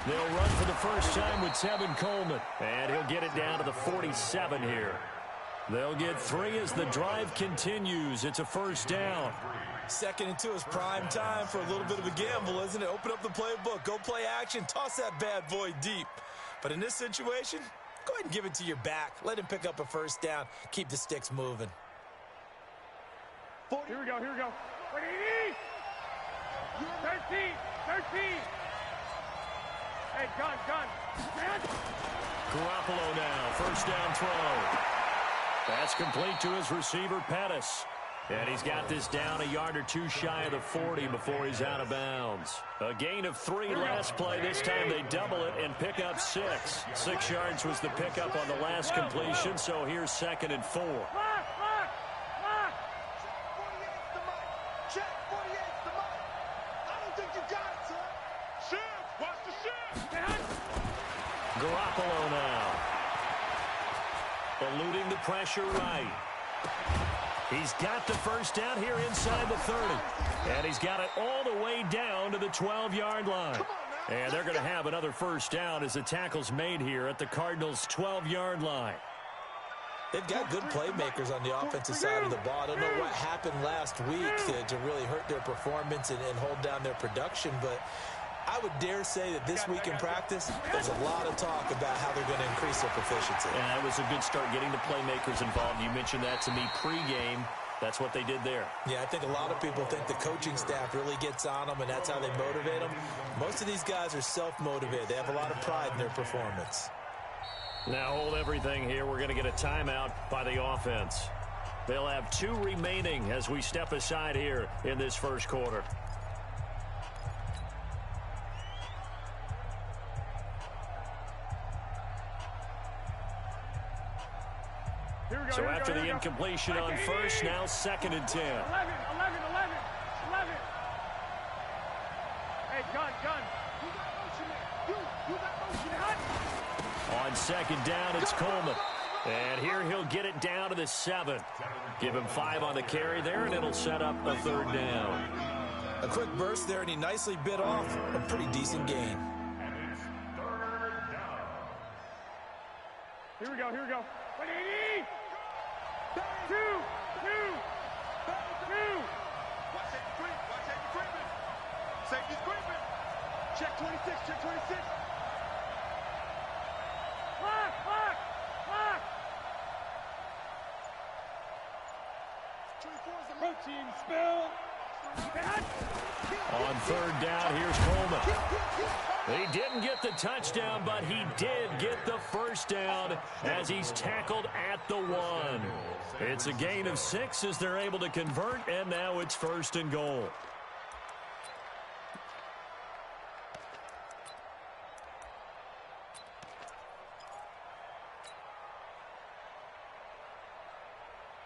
Speaker 1: They'll run for the first time with Tevin Coleman. And he'll get it down to the 47 here. They'll get 3 as the drive continues. It's a first down.
Speaker 3: 2nd and 2 is prime time for a little bit of a gamble, isn't it? Open up the playbook, go play action, toss that bad boy deep. But in this situation, go ahead and give it to your back. Let him pick up a first down. Keep the sticks moving.
Speaker 2: Here we go, here we go. 13. Hey, gun.
Speaker 1: Garoppolo now, first down throw. That's complete to his receiver, Pettis. And he's got this down a yard or 2 shy of the 40 before he's out of bounds. A gain of 3 last play. This time they double it and pick up 6. 6 yards was the pickup on the last completion, so here's 2nd and 4.
Speaker 2: Check 48's the mark. I don't think you got it, son. Shift, watch the shift.
Speaker 1: Garoppolo now. Eluding the pressure right. He's got the first down here inside the 30. And he's got it all the way down to the 12-yard line. And they're going to have another first down as the tackle's made here at the Cardinals' 12-yard line.
Speaker 3: They've got good playmakers on the offensive side of the ball. I don't know what happened last week to really hurt their performance and hold down their production, but I would dare say that this week in practice, there's a lot of talk about how they're going to increase their proficiency.
Speaker 1: And that was a good start, getting the playmakers involved. You mentioned that to me pregame. That's what they did there.
Speaker 3: Yeah, I think a lot of people think the coaching staff really gets on them, and that's how they motivate them. Most of these guys are self-motivated. They have a lot of pride in their performance.
Speaker 1: Now hold everything here. We're going to get a timeout by the offense. They'll have 2 remaining as we step aside here in this first quarter. So after the incompletion on first, now 2nd and 10.
Speaker 2: 11. Hey, gun. You got motion there. You got motion there.
Speaker 1: On 2nd down, it's Coleman. And here he'll get it down to the 7. Give him 5 on the carry there, and it'll set up a 3rd down.
Speaker 3: A quick burst there, and he nicely bit off a pretty decent gain.
Speaker 4: And it's 3rd down.
Speaker 2: Here we go. 180. 2. Watch safety creeping. Safety's creeping. Check 26. Lock. 24's the protein spill.
Speaker 1: On 3rd down, here's Coleman. He didn't get the touchdown, but he did get the first down as he's tackled at the 1. It's a gain of 6 as they're able to convert, and now it's 1st and goal.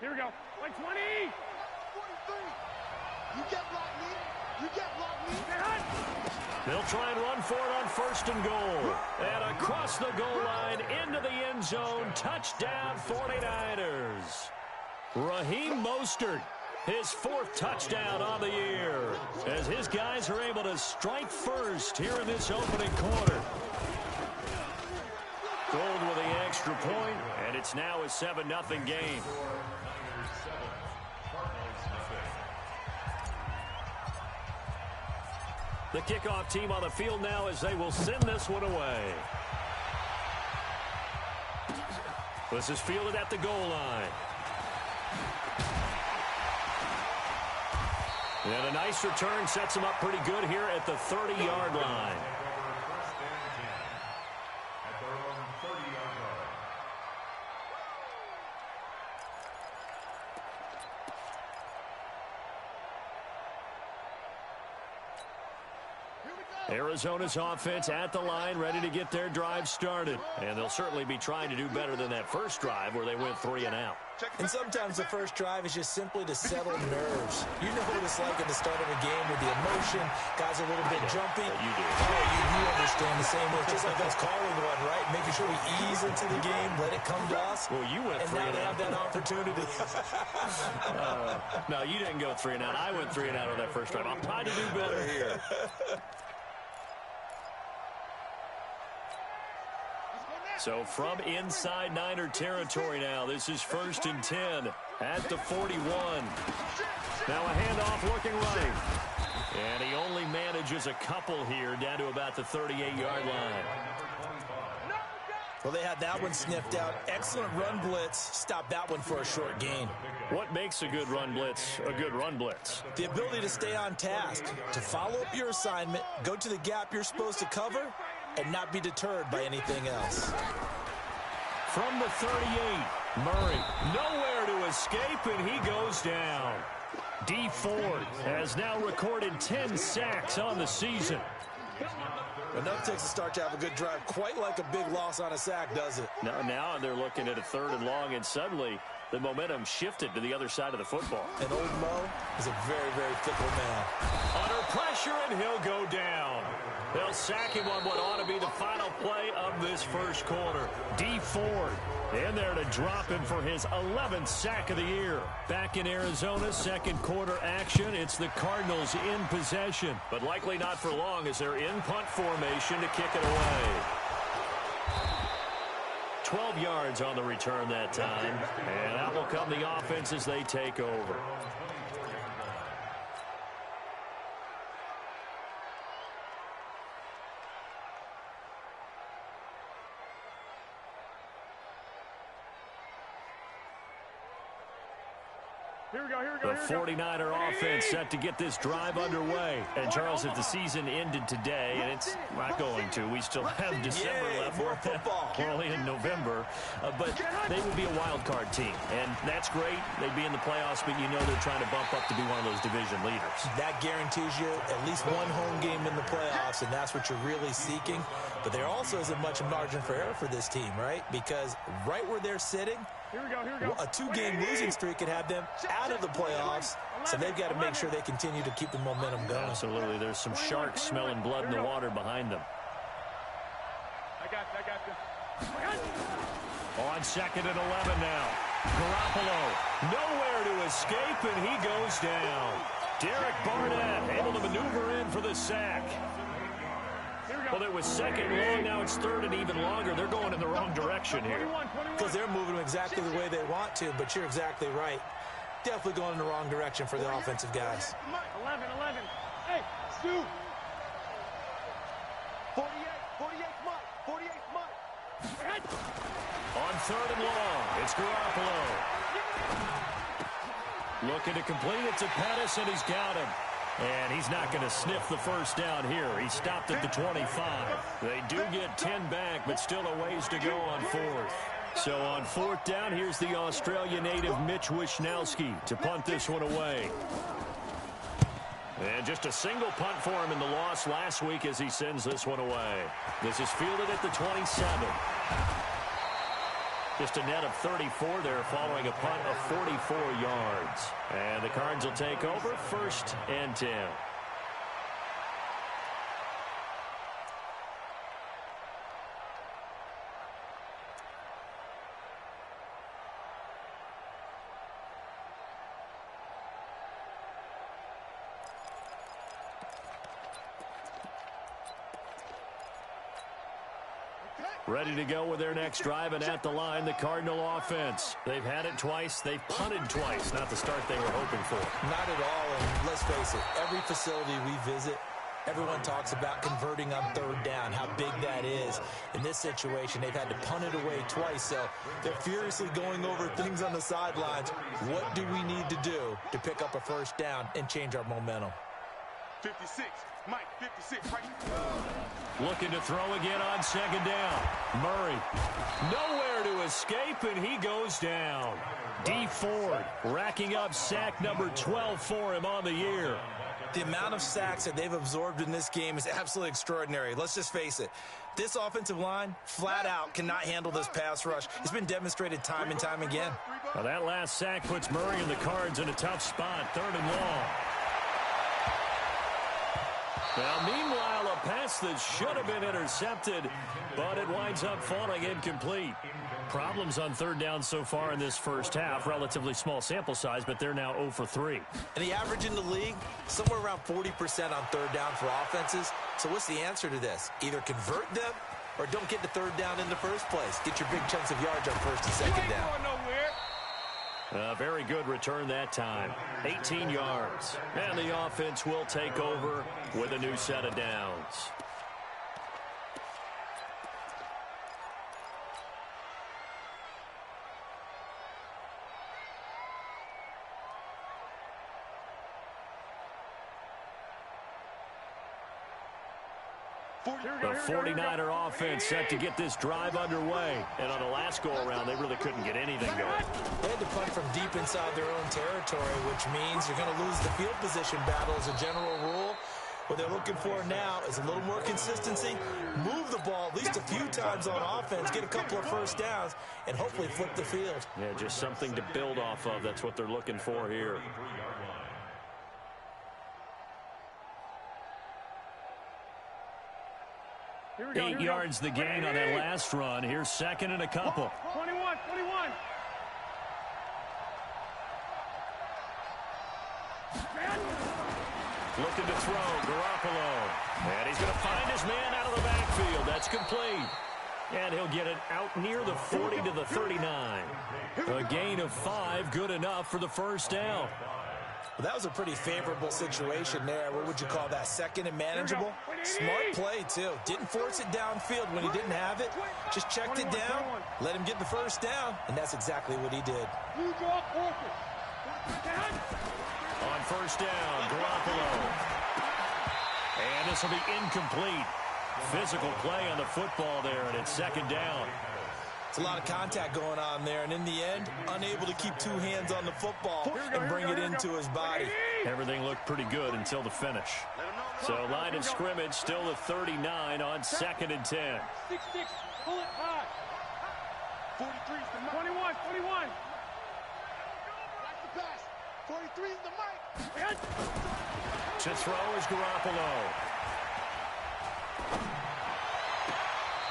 Speaker 2: Here we go. 120. 43. You get blocked, Lee.
Speaker 1: They'll try and run for it on 1st and goal. And across the goal line into the end zone. Touchdown 49ers. Raheem Mostert, his 4th touchdown on the year, as his guys are able to strike first here in this opening quarter. Gold with the extra point, and it's now a 7-0 game. The kickoff team on the field now as they will send this one away. This is fielded at the goal line. And a nice return sets him up pretty good here at the 30-yard line. Arizona's offense at the line, ready to get their drive started. And they'll certainly be trying to do better than that first drive where they went 3 and out.
Speaker 3: And sometimes the first drive is just simply to settle nerves. You know what it's like at the start of a game with the emotion. Guys are a little bit jumpy.
Speaker 1: You do.
Speaker 3: Oh, you understand the same way. Just like us calling one, right? Making sure we ease into the game, let it come to us.
Speaker 1: Well, you went 3 and out.
Speaker 3: And now they have that opportunity.
Speaker 1: No, you didn't go 3 and out. I went 3 and out on that first drive. I'm trying to do better here. So from inside Niner territory now, this is 1st and 10 at the 41. Now a handoff looking right. And he only manages a couple here down to about the 38-yard line.
Speaker 3: Well, they had that one sniffed out. Excellent run blitz. Stop that one for a short gain.
Speaker 1: What makes a good run blitz a good run blitz?
Speaker 3: The ability to stay on task, to follow up your assignment, go to the gap you're supposed to cover, and not be deterred by anything else.
Speaker 1: From the 38, Murray nowhere to escape, and he goes down. D. Ford has now recorded 10 sacks on the season.
Speaker 3: Enough takes a start to have a good drive, quite like a big loss on a sack, does it?
Speaker 1: Now they're looking at a 3rd and long, and suddenly the momentum shifted to the other side of the football.
Speaker 3: And old Mo is a very, very fickle man.
Speaker 1: Under pressure, and he'll go down. They'll sack him on what ought to be the final play of this first quarter. D. Ford in there to drop him for his 11th sack of the year. Back in Arizona, second quarter action. It's the Cardinals in possession, but likely not for long as they're in punt formation to kick it away. 12 yards on the return that time, and out will come the offense as they take over. The 49er offense set to get this drive underway. And, Charles, if the season ended today, and it's not going to, we still have December left.
Speaker 3: More football.
Speaker 1: We're only in November. But they would be a wild card team. And that's great. They'd be in the playoffs, but you know they're trying to bump up to be one of those division leaders. That
Speaker 3: guarantees you at least one home game in the playoffs, and that's what you're really seeking. But there also isn't much margin for error for this team, right? Because right where they're sitting, a 2-game losing streak could have them out of the playoffs, so they've got to make sure they continue to keep the momentum going.
Speaker 1: Absolutely. There's some sharks smelling blood in the water behind them.
Speaker 2: I got you.
Speaker 1: On 2nd and 11 now. Garoppolo nowhere to escape, and he goes down. Derek Barnett able to maneuver in for the sack. Well, it was 2nd long, now it's 3rd and even longer. They're going in the wrong direction here.
Speaker 3: Because they're moving exactly the way they want to, but you're exactly right. Definitely going in the wrong direction for the offensive guys.
Speaker 2: 11. Hey, Stu. 48 Mike.
Speaker 1: On 3rd and long, it's Garoppolo. Looking to complete it to Pettis, and he's got him. And he's not going to sniff the first down here. He stopped at the 25. They do get 10 back, but still a ways to go on 4th. So on 4th down, here's the Australia native Mitch Wishnowski to punt this one away. And just a single punt for him in the loss last week as he sends this one away. This is fielded at the 27. Just a net of 34 there following a punt of 44 yards. And the Cards will take over 1st and 10. Ready to go with their next drive, and at the line, the Cardinal offense. They've had it twice. They've punted twice. Not the start they were hoping for.
Speaker 3: Not at all, and let's face it, every facility we visit, everyone talks about converting on 3rd down, how big that is. In this situation, they've had to punt it away twice, so they're furiously going over things on the sidelines. What do we need to do to pick up a 1st down and change our momentum?
Speaker 2: 56. Mike, 56. Right.
Speaker 1: Looking to throw again on 2nd down. Murray nowhere to escape, and he goes down. D. Ford racking up sack number 12 for him on the year.
Speaker 3: The amount of sacks that they've absorbed in this game is absolutely extraordinary. Let's just face it. This offensive line, flat out, cannot handle this pass rush. It's been demonstrated time and time again.
Speaker 1: Well, that last sack puts Murray and the Cards in a tough spot, 3rd and long. Now, meanwhile, a pass that should have been intercepted, but it winds up falling incomplete. Problems on 3rd down so far in this first half. Relatively small sample size, but they're now 0 for 3.
Speaker 3: And the average in the league, somewhere around 40% on 3rd down for offenses. So what's the answer to this? Either convert them or don't get the third down in the first place. Get your big chunks of yards on first and second down.
Speaker 1: Very good return that time. 18 yards. And the offense will take over with a new set of downs. The 49er offense set to get this drive underway. And on the last go-around, they really couldn't get anything going.
Speaker 3: They had to punt from deep inside their own territory, which means you're going to lose the field position battle as a general rule. What they're looking for now is a little more consistency, move the ball at least a few times on offense, get a couple of first downs, and hopefully flip the field.
Speaker 1: Yeah, just something to build off of. That's what they're looking for here. 8 yards the gain on that last run. Here's second and a couple.
Speaker 2: 21.
Speaker 1: Looking to throw, Garoppolo. And he's going to find his man out of the backfield. That's complete. And he'll get it out near the 40 to the 39. A gain of 5, good enough for the first down.
Speaker 3: Well, that was a pretty favorable situation there. What would you call that? Second and manageable? Smart play, too. Didn't force it downfield when he didn't have it. Just checked it down, let him get the first down, and that's exactly what he did.
Speaker 1: On first down, Garoppolo. And this will be incomplete. Physical play on the football there, and it's second down.
Speaker 3: It's a lot of contact going on there, and in the end, unable to keep two hands on the football and bring it into his body.
Speaker 1: Everything looked pretty good until the finish. So line of scrimmage still the 39 on second and 10.
Speaker 2: 6-6, pull it high. 43 is the 21. That's the pass. 43 is the mic.
Speaker 1: To throw is Garoppolo.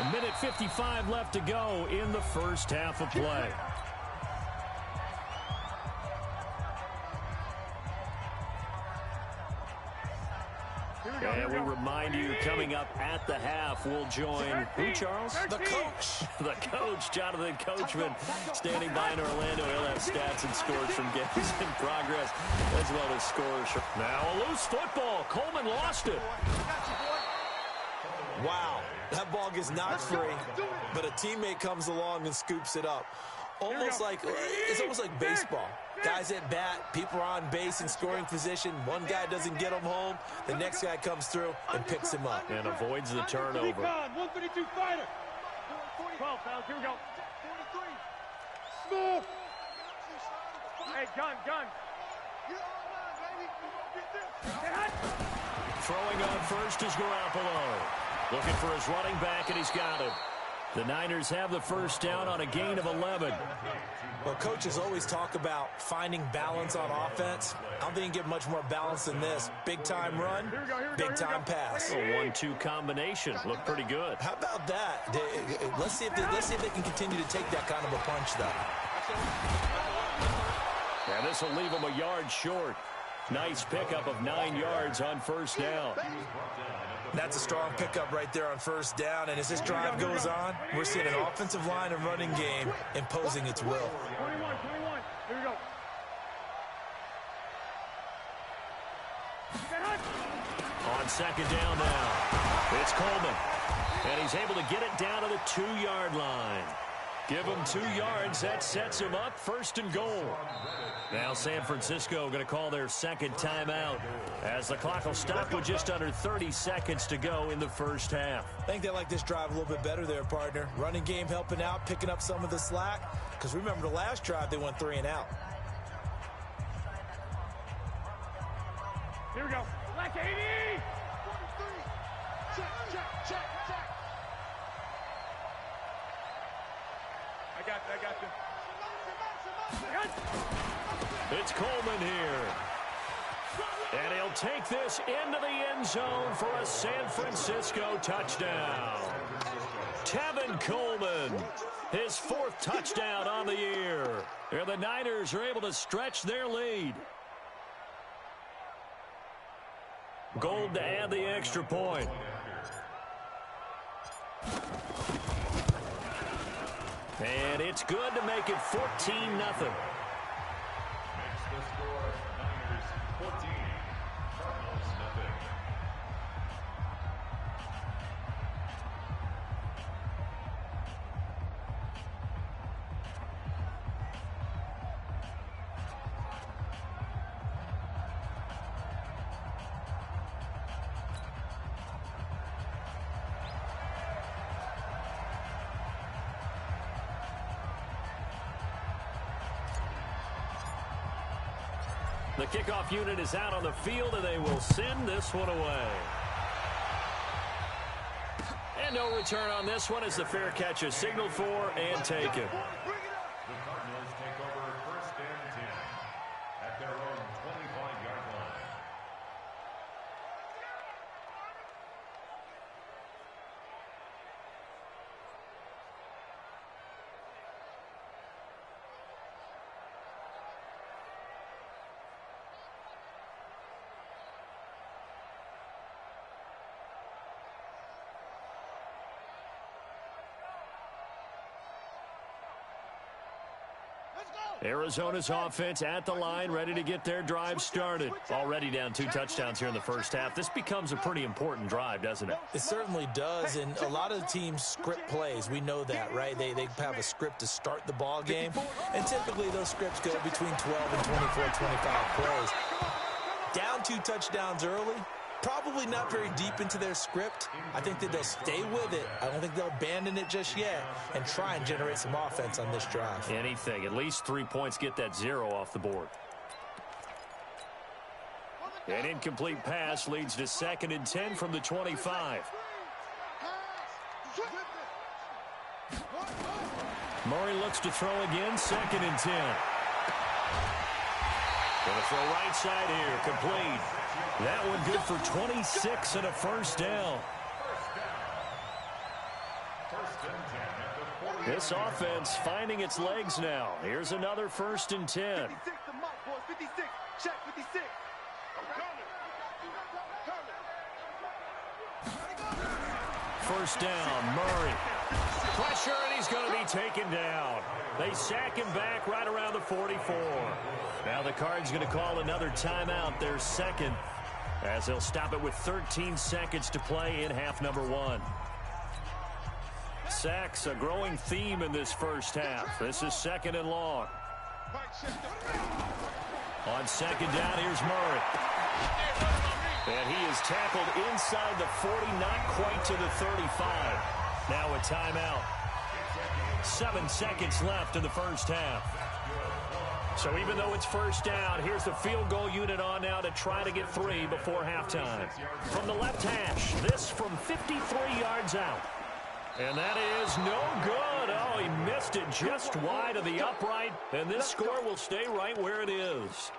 Speaker 1: A minute 55 left to go in the first half of play. And we remind you, coming up at the half, we'll join who, Charles?
Speaker 3: The coach.
Speaker 1: The coach, Jonathan Coachman, standing by in Orlando. He'll have stats and scores from games in progress, as well as scores. Now a loose football. Coleman lost it.
Speaker 3: Wow, that ball gets knocked free, but a teammate comes along and scoops it up. It's almost like baseball. Guys at bat, people are on base in scoring position. One guy doesn't get him home. The next guy comes through and picks him up.
Speaker 1: And avoids the turnover.
Speaker 2: 132 fighter. 12 pounds, here we go. 43. Smooth. Hey, gun.
Speaker 1: Throwing on first is Garoppolo. Looking for his running back, and he's got him. The Niners have the first down on a gain of 11.
Speaker 3: Well, coaches always talk about finding balance on offense. I don't think you can get much more balance than this. Big-time run, big-time pass.
Speaker 1: A 1-2 combination. Looked pretty good.
Speaker 3: How about that? Let's see if they can continue to take that kind of a punch, though.
Speaker 1: And this will leave him a yard short. Nice pickup of 9 yards on first down.
Speaker 3: That's a strong pickup right there on first down. And as this drive goes on, we're seeing an offensive line and running game imposing its will.
Speaker 2: 21. Here we go.
Speaker 1: On second down now, it's Coleman. And he's able to get it down to the 2-yard line. Give him 2 yards. That sets him up first and goal. Now San Francisco going to call their second timeout as the clock will stop with just under 30 seconds to go in the first half.
Speaker 3: I think they like this drive a little bit better there, partner. Running game helping out, picking up some of the slack. Because remember the last drive, they went 3 and out.
Speaker 2: Here we go. Black 80. 43. Check. I got you.
Speaker 1: It's Coleman here. And he'll take this into the end zone for a San Francisco touchdown. Tevin Coleman, his 4th touchdown on the year. And the Niners are able to stretch their lead. Gold to add the extra point. And it's good to make it 14-0.
Speaker 4: Makes the score Niners 14, Cardinals nothing.
Speaker 1: The kickoff unit is out on the field, and they will send this one away. And no return on this one as the fair catch is signaled for and taken.
Speaker 4: The Cardinals take over 1st and 10 at their own 25-yard line.
Speaker 1: Arizona's offense at the line, ready to get their drive started. Already down 2 touchdowns here in the first half. This becomes a pretty important drive, doesn't it?
Speaker 3: It certainly does, and a lot of the teams script plays. We know that, right? They have a script to start the ball game, and typically those scripts go between 12 and 24, 25 plays. Down 2 touchdowns early, probably not very deep into their script. I think that they'll stay with it. I don't think they'll abandon it just yet and try and generate some offense on this drive.
Speaker 1: Anything. At least 3 points, get that 0 off the board. An incomplete pass leads to 2nd and 10 from the 25. Murray looks to throw again, 2nd and 10. Going to throw right side here, complete. That one good for 26 and a first down. This offense finding its legs now. Here's another 1st and 10.
Speaker 2: 56, check 56.
Speaker 1: First down, Murray. Pressure, and he's going to be taken down. They sack him back right around the 44. Now the Cards going to call another timeout, their 2nd, as they'll stop it with 13 seconds to play in half number 1. Sacks, a growing theme in this first half. This is 2nd and long. On 2nd down, here's Murray. And he is tackled inside the 40, not quite to the 35. Now a timeout. 7 seconds left in the first half. So even though it's first down, here's the field goal unit on now to try to get 3 before halftime. From the left hash, this from 53 yards out. And that is no good. Oh, he missed it just wide of the upright. And this score will stay right where it is.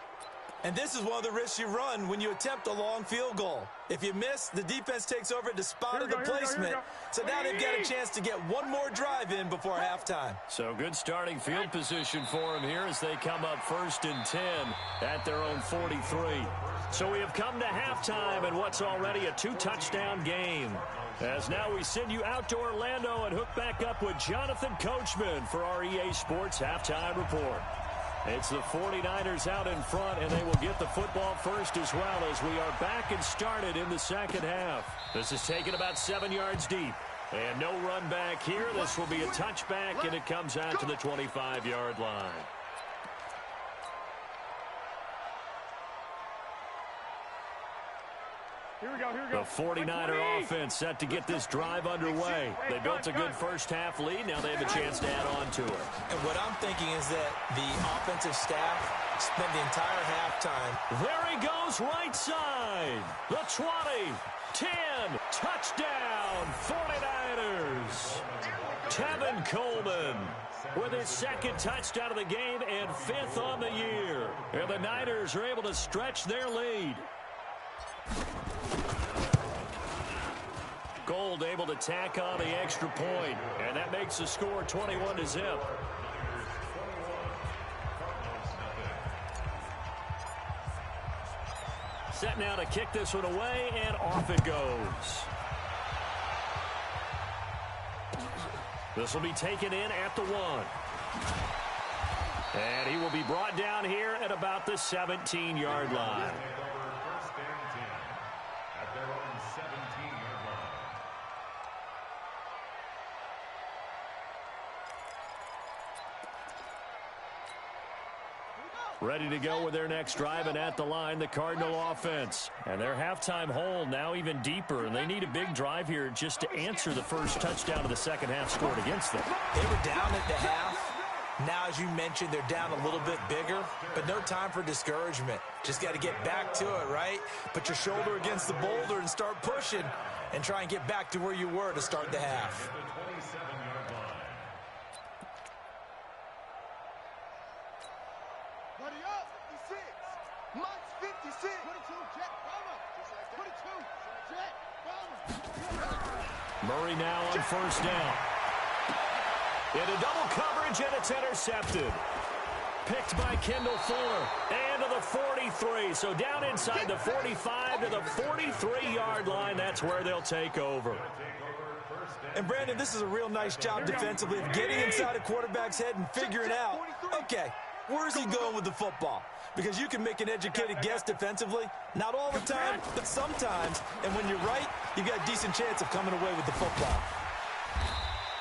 Speaker 3: And this is one of the risks you run when you attempt a long field goal. If you miss, the defense takes over at the spot of the placement. So now they've got a chance to get one more drive in before halftime.
Speaker 1: So good starting field position for them here as they come up 1st and 10 at their own 43. So we have come to halftime in what's already a 2-touchdown game. As now we send you out to Orlando and hook back up with Jonathan Coachman for our EA Sports Halftime Report. It's the 49ers out in front, and they will get the football first as well as we are back and started in the second half. This is taken about 7 yards deep. And no run back here. This will be a touchback, and it comes out to the 25-yard line.
Speaker 2: Here we go, here we go.
Speaker 1: The 49er offense set to get this drive underway. They built a good first half lead. Now they have a chance to add on to it.
Speaker 3: And what I'm thinking is that the offensive staff spent the entire halftime.
Speaker 1: There he goes, right side. The 20, 10, touchdown, 49ers. Tevin Coleman with his 2nd touchdown of the game and 5th on the year. And the Niners are able to stretch their lead. Gold able to tack on the extra point, and that makes the score 21-0. Set now to kick this one away, and off it goes. This will be taken in at the 1. And he will be brought down here at about the 17-yard line.
Speaker 4: First and 10 at their own 17-yard line.
Speaker 1: Ready to go with their next drive, and at the line, the Cardinal offense. And their halftime hole now even deeper, and they need a big drive here just to answer the first touchdown of the second half scored against them.
Speaker 3: They were down at the half. Now, as you mentioned, they're down a little bit bigger, but no time for discouragement. Just got to get back to it, right? Put your shoulder against the boulder and start pushing and try and get back to where you were to start the half.
Speaker 1: Murray now on first down. Into double coverage, and it's intercepted. Picked by Kendall Fuller. And to the 43. So down inside the 45 to the 43-yard line. That's where they'll take over.
Speaker 3: And, Brandon, this is a real nice job defensively of getting inside a quarterback's head and figuring out, okay, where's he going with the football? Because you can make an educated guess defensively. Not all the time, but sometimes. And when you're right, you've got a decent chance of coming away with the football.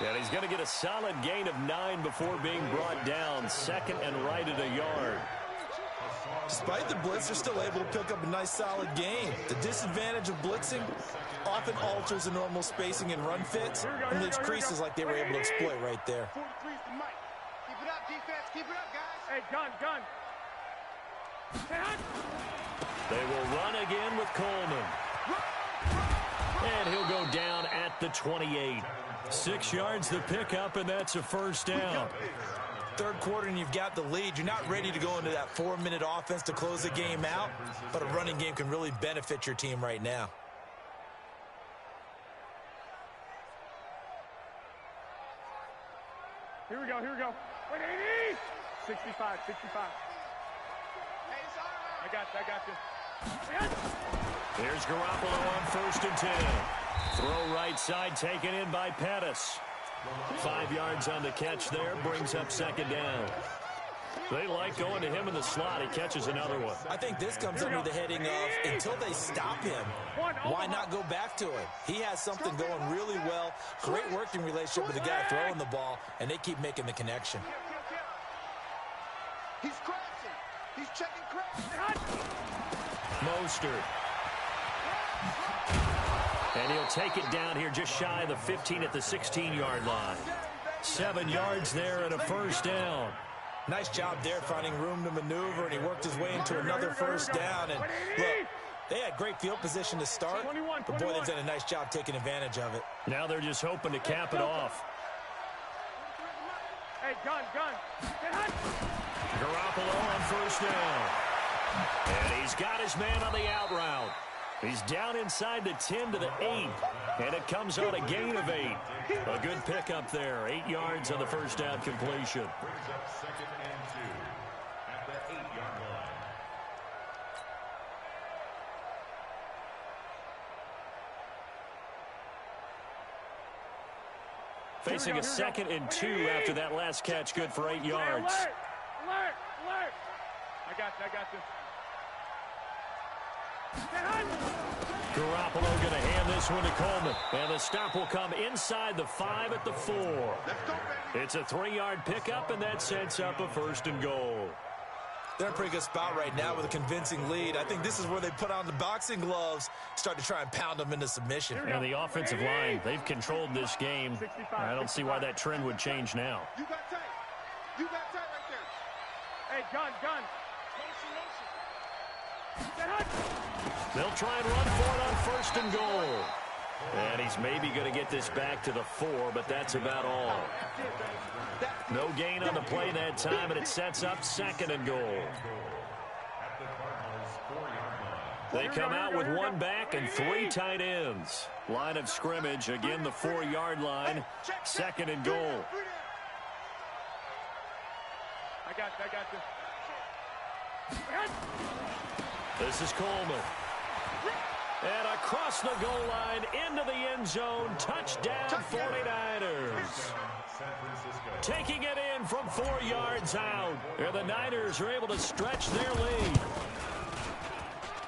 Speaker 1: And he's going to get a solid gain of 9 before being brought down. Second and right at a yard.
Speaker 3: Despite the blitz, they're still able to pick up a nice solid gain. The disadvantage of blitzing often alters the normal spacing and run fits and leaves creases like they were able to exploit right there.
Speaker 2: Keep it up, defense. Keep it up, guys. Hey, gun.
Speaker 1: They will run again with Coleman. And he'll go down at the 28. 6 yards the pickup, and that's a first down.
Speaker 3: Third quarter and you've got the lead. You're not ready to go into that 4-minute offense to close the game out, but a running game can really benefit your team right now.
Speaker 2: Here we go. 180. 65. I got you.
Speaker 1: There's Garoppolo on first and 10. Throw right side taken in by Pettis. 5 yards on the catch there, brings up second down. They like going to him in the slot. He catches another one.
Speaker 3: I think this comes under the heading of until they stop him, why not go back to him? He has something going really well, great working relationship with the guy throwing the ball, and they keep making the connection.
Speaker 2: He's crashing. He's checking crash.
Speaker 1: Mostert. And he'll take it down here just shy of the 15 at the 16-yard line. 7 yards there and a first down.
Speaker 3: Nice job there finding room to maneuver, and he worked his way into another first down. And look, they had great field position to start, but boy, they've done a nice job taking advantage of it.
Speaker 1: Now they're just hoping to cap it off.
Speaker 2: Hey, gun.
Speaker 1: Garoppolo on first down. And he's got his man on the out route. He's down inside the 10 to the 8. And it comes on a gain of 8. A good pickup there. 8 yards on the first down completion.
Speaker 4: Brings up second and 2 at the 8-yard line.
Speaker 1: Facing a second and 2 after that last catch. Good for 8 yards.
Speaker 2: Alert. I got this.
Speaker 1: Garoppolo going to hand this one to Coleman. And the stop will come inside the 5 at the 4. It's a 3-yard pickup, and that sets up a first and goal.
Speaker 3: They're in a pretty good spot right now with a convincing lead. I think this is where they put on the boxing gloves, start to try and pound them into submission.
Speaker 1: And the offensive line, they've controlled this game. I don't see why that trend would change now.
Speaker 2: You got tight right there. Hey, gun.
Speaker 1: They'll try and run for it on first and goal. And he's maybe going to get this back to the 4, but that's about all. No gain on the play that time, and it sets up second and goal. They come out with 1 back and 3 tight ends. Line of scrimmage, again the 4-yard line, second and goal.
Speaker 2: I got this.
Speaker 1: This is Coleman. And across the goal line, into the end zone, touchdown 49ers.
Speaker 4: San Francisco.
Speaker 1: Taking it in from 4 yards out. And the Niners are able to stretch their lead.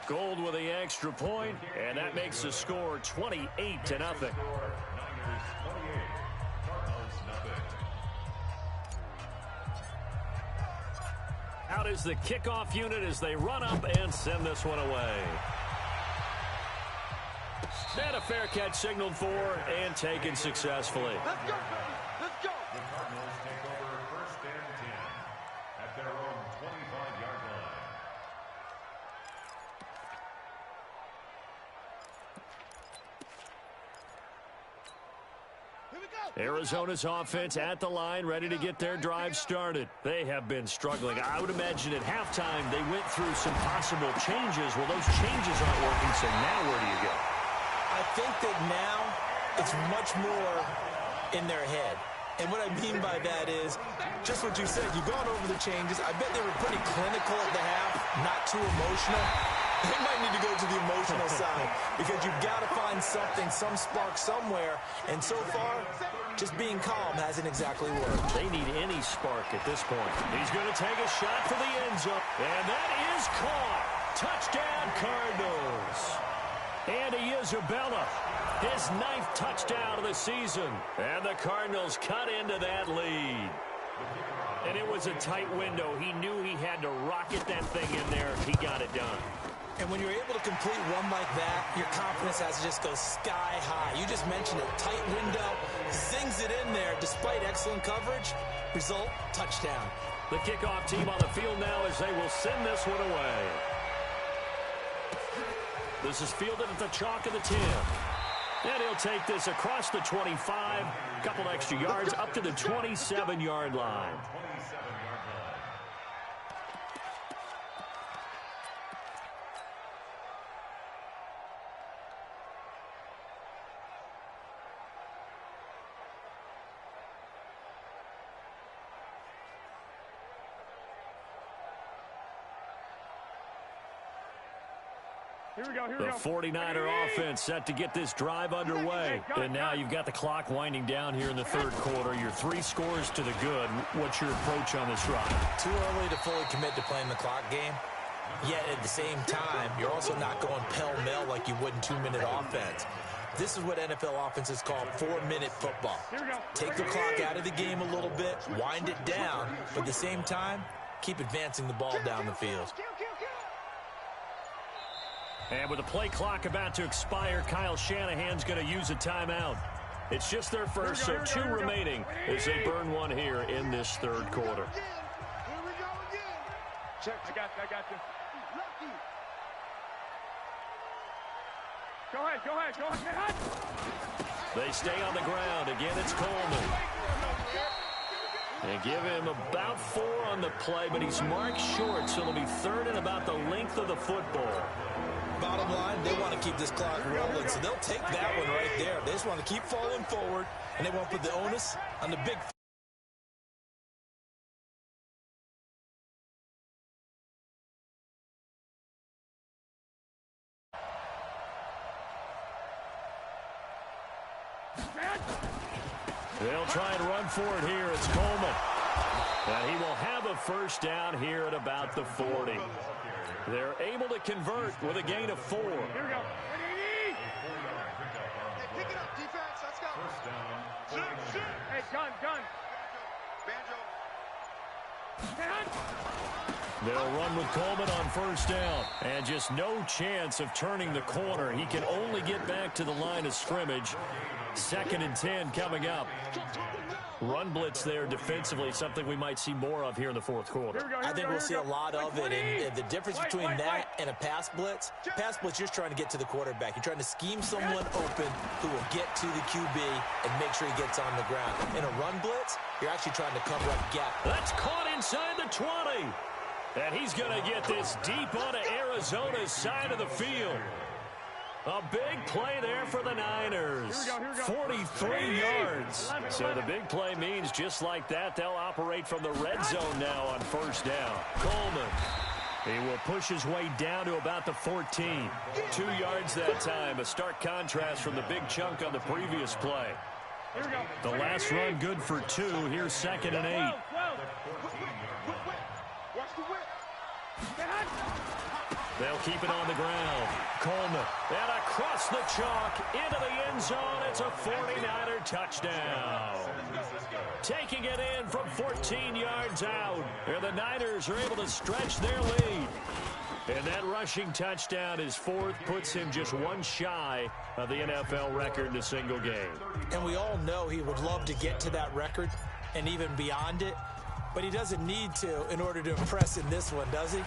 Speaker 1: Gold with the extra point, and that makes the score 28-0.
Speaker 4: Niners 28, Cardinals nothing.
Speaker 1: Out is the kickoff unit as they run up and send this one away. And a fair catch signaled for and taken successfully.
Speaker 2: Let's go, baby. Let's go.
Speaker 4: The Cardinals take over 1st and 10 at their own 25-yard line.
Speaker 2: Here we go.
Speaker 1: Arizona's offense at the line, ready to get their drive started. They have been struggling. I would imagine at halftime they went through some possible changes. Well, those changes aren't working, so now where do you go?
Speaker 3: I think that now it's much more in their head. And what I mean by that is just what you said. You've gone over the changes. I bet they were pretty clinical at the half, not too emotional. They might need to go to the emotional side because you've got to find something, some spark somewhere. And so far, just being calm hasn't exactly worked.
Speaker 1: They need any spark at this point. He's going to take a shot for the end zone. And that is caught. Touchdown, Cardinals. Andy Isabella, his 9th touchdown of the season. And the Cardinals cut into that lead. And it was a tight window. He knew he had to rocket that thing in there. He got it done.
Speaker 3: And when you're able to complete one like that, your confidence has to just go sky high. You just mentioned it. Tight window, zings it in there despite excellent coverage. Result, touchdown.
Speaker 1: The kickoff team on the field now as they will send this one away. This is fielded at the chalk of the 10. And he'll take this across the 25, a couple extra yards up to the 27-yard line.
Speaker 4: 27-yard line.
Speaker 2: Here we go. Here
Speaker 1: The
Speaker 2: we go.
Speaker 1: 49er offense set to get this drive underway. And now you've got the clock winding down here in the 3rd quarter. Your 3 scores to the good. What's your approach on this drive?
Speaker 3: Too early to fully commit to playing the clock game. Yet at the same time, you're also not going pell-mell like you would in 2-minute offense. This is what NFL offenses call 4-minute football. Take the clock out of the game a little bit, wind it down, but at the same time, keep advancing the ball down the field.
Speaker 1: And with the play clock about to expire, Kyle Shanahan's going to use a timeout. It's just their first, so 2 remaining as they burn one here in this 3rd quarter.
Speaker 2: Here we go again. Check. I got you. Lucky. Go ahead.
Speaker 1: They stay on the ground. Again, it's Coleman. They give him about 4 on the play, but he's marked short, so it'll be 3rd and about the length of the football.
Speaker 3: Bottom line, they want to keep this clock rolling, so they'll take that one right there. They just want to keep falling forward, and they won't put the onus on the big.
Speaker 1: They'll try and run for it here. It's Coleman. And he will have a first down here at about the 40. They're able to convert with a gain of 4.
Speaker 2: Here we go. Pick it up, defense. Let's go.
Speaker 4: First down.
Speaker 2: Hey, gun. Banjo.
Speaker 1: They'll run with Coleman on first down. And just no chance of turning the corner. He can only get back to the line of scrimmage. 2nd and 10 coming up. Run blitz there defensively, something we might see more of here in the 4th quarter.
Speaker 3: I think we'll see a lot of it. And the difference between that and a pass blitz, you're just trying to get to the quarterback. You're trying to scheme someone open who will get to the QB and make sure he gets on the ground. In a run blitz, you're actually trying to cover up gap.
Speaker 1: That's caught inside the 20. And he's going to get this deep onto Arizona's side of the field. A big play there for the Niners. 43 yards. So the big play means just like that, they'll operate from the red zone now on first down. Coleman. He will push his way down to about the 14. 2 yards that time. A stark contrast from the big chunk on the previous play. The last run good for 2. Here's 2nd and 8.
Speaker 2: Watch the whip.
Speaker 1: They'll keep it on the ground. Coleman. And across the chalk into the end zone. It's a 49er touchdown. Taking it in from 14 yards out. And the Niners are able to stretch their lead. And that rushing touchdown, his 4th, puts him just one shy of the NFL record in a single game.
Speaker 3: And we all know he would love to get to that record and even beyond it. But he doesn't need to in order to impress in this one, does he?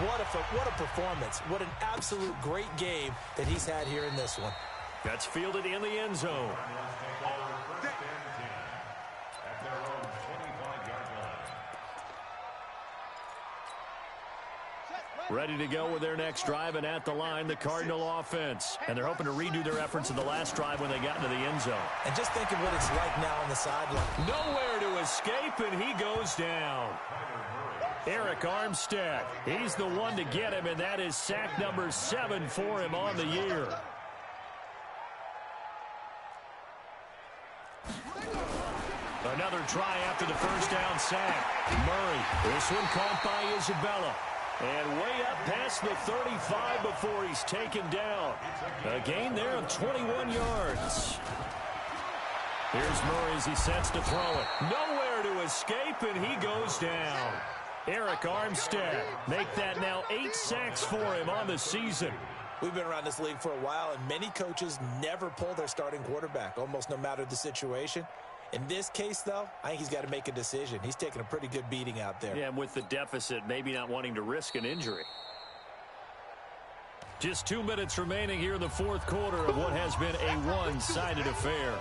Speaker 3: What a performance. What an absolute great game that he's had here in this one.
Speaker 1: That's fielded in the end zone. Ready to go with their next drive, and at the line, the Cardinal offense. And they're hoping to redo their efforts in the last drive when they got into the end zone.
Speaker 3: And just think of what it's like now on the sideline.
Speaker 1: Nowhere to escape, and he goes down. Eric Armstead, he's the one to get him, and that is sack number 7 for him on the year. Another try after the first down sack. Murray, this one caught by Isabella. And way up past the 35 before he's taken down. A gain there of 21 yards. Here's Murray as he sets to throw it. Nowhere to escape, and he goes down. Eric Armstead, make that now 8 sacks for him on the season.
Speaker 3: We've been around this league for a while, and many coaches never pull their starting quarterback, almost no matter the situation. In this case, though, I think he's got to make a decision. He's taking a pretty good beating out there.
Speaker 1: Yeah, and with the deficit, maybe not wanting to risk an injury. Just 2 minutes remaining here in the 4th quarter of what has been a one-sided affair.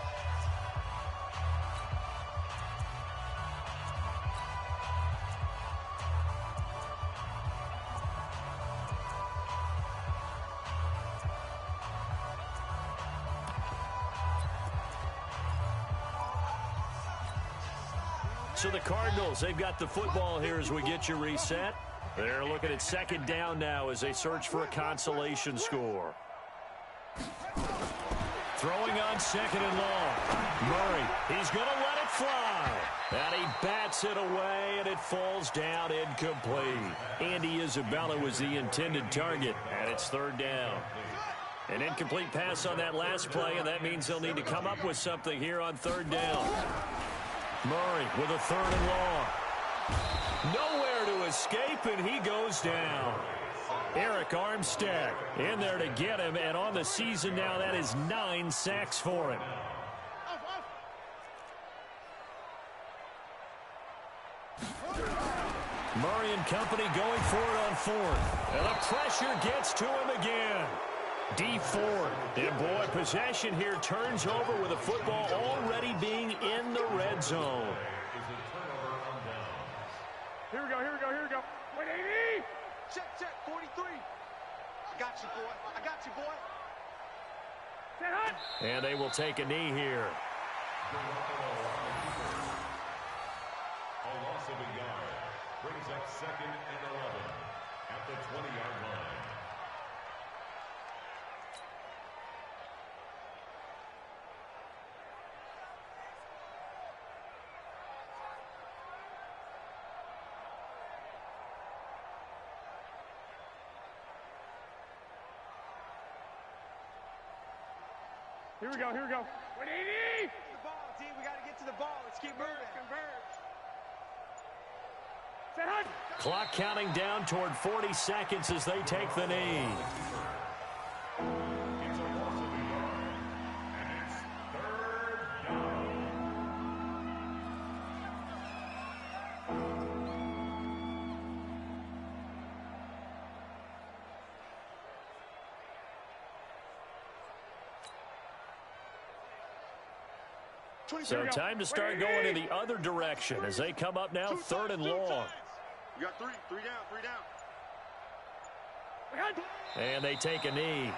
Speaker 1: So the Cardinals, they've got the football here as we get you reset. They're looking at 2nd down now as they search for a consolation score. Throwing on 2nd and long. Murray, he's going to let it fly. And he bats it away, and it falls down incomplete. Andy Isabella was the intended target, and it's 3rd down. An incomplete pass on that last play, and that means they'll need to come up with something here on 3rd down. Murray with a 3rd and long. Nowhere to escape, and he goes down. Eric Armstead in there to get him, and on the season now, that is 9 sacks for him. Murray and company going for it on 4th. And the pressure gets to him again. D Ford. And boy, possession here turns over with the football already being in the red zone.
Speaker 2: Here we go. 180. Check. 43. I got you, boy. Set hot.
Speaker 1: And they will take a knee here.
Speaker 4: A loss of a yard brings up 2nd and 11 at the 20-yard line.
Speaker 2: Here we go. 180. The ball, D. We got to get to the ball. Let's keep moving. Converge. Set hot.
Speaker 1: Clock counting down toward 40 seconds as they take the knee.
Speaker 4: It's a loss of a yard, and it's 3rd down.
Speaker 1: So time to start going in the other direction as they come up now 3rd and long.
Speaker 2: You got 3 down.
Speaker 1: And they take a knee.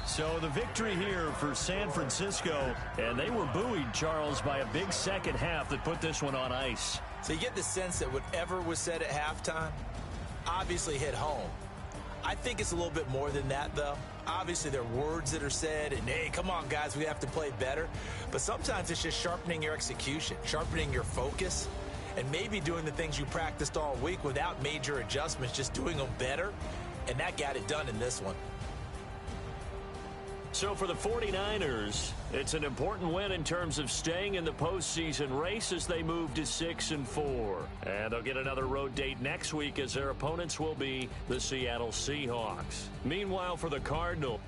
Speaker 1: So the victory here for San Francisco, and they were buoyed, Charles, by a big second half that put this one on ice.
Speaker 3: So you get the sense that whatever was said at halftime obviously hit home. I think it's a little bit more than that, though. Obviously, there are words that are said, and, hey, come on, guys, we have to play better. But sometimes it's just sharpening your execution, sharpening your focus, and maybe doing the things you practiced all week without major adjustments, just doing them better. And that got it done in this one.
Speaker 1: So for the 49ers, it's an important win in terms of staying in the postseason race as they move to 6-4. And they'll get another road date next week as their opponents will be the Seattle Seahawks. Meanwhile, for the Cardinals,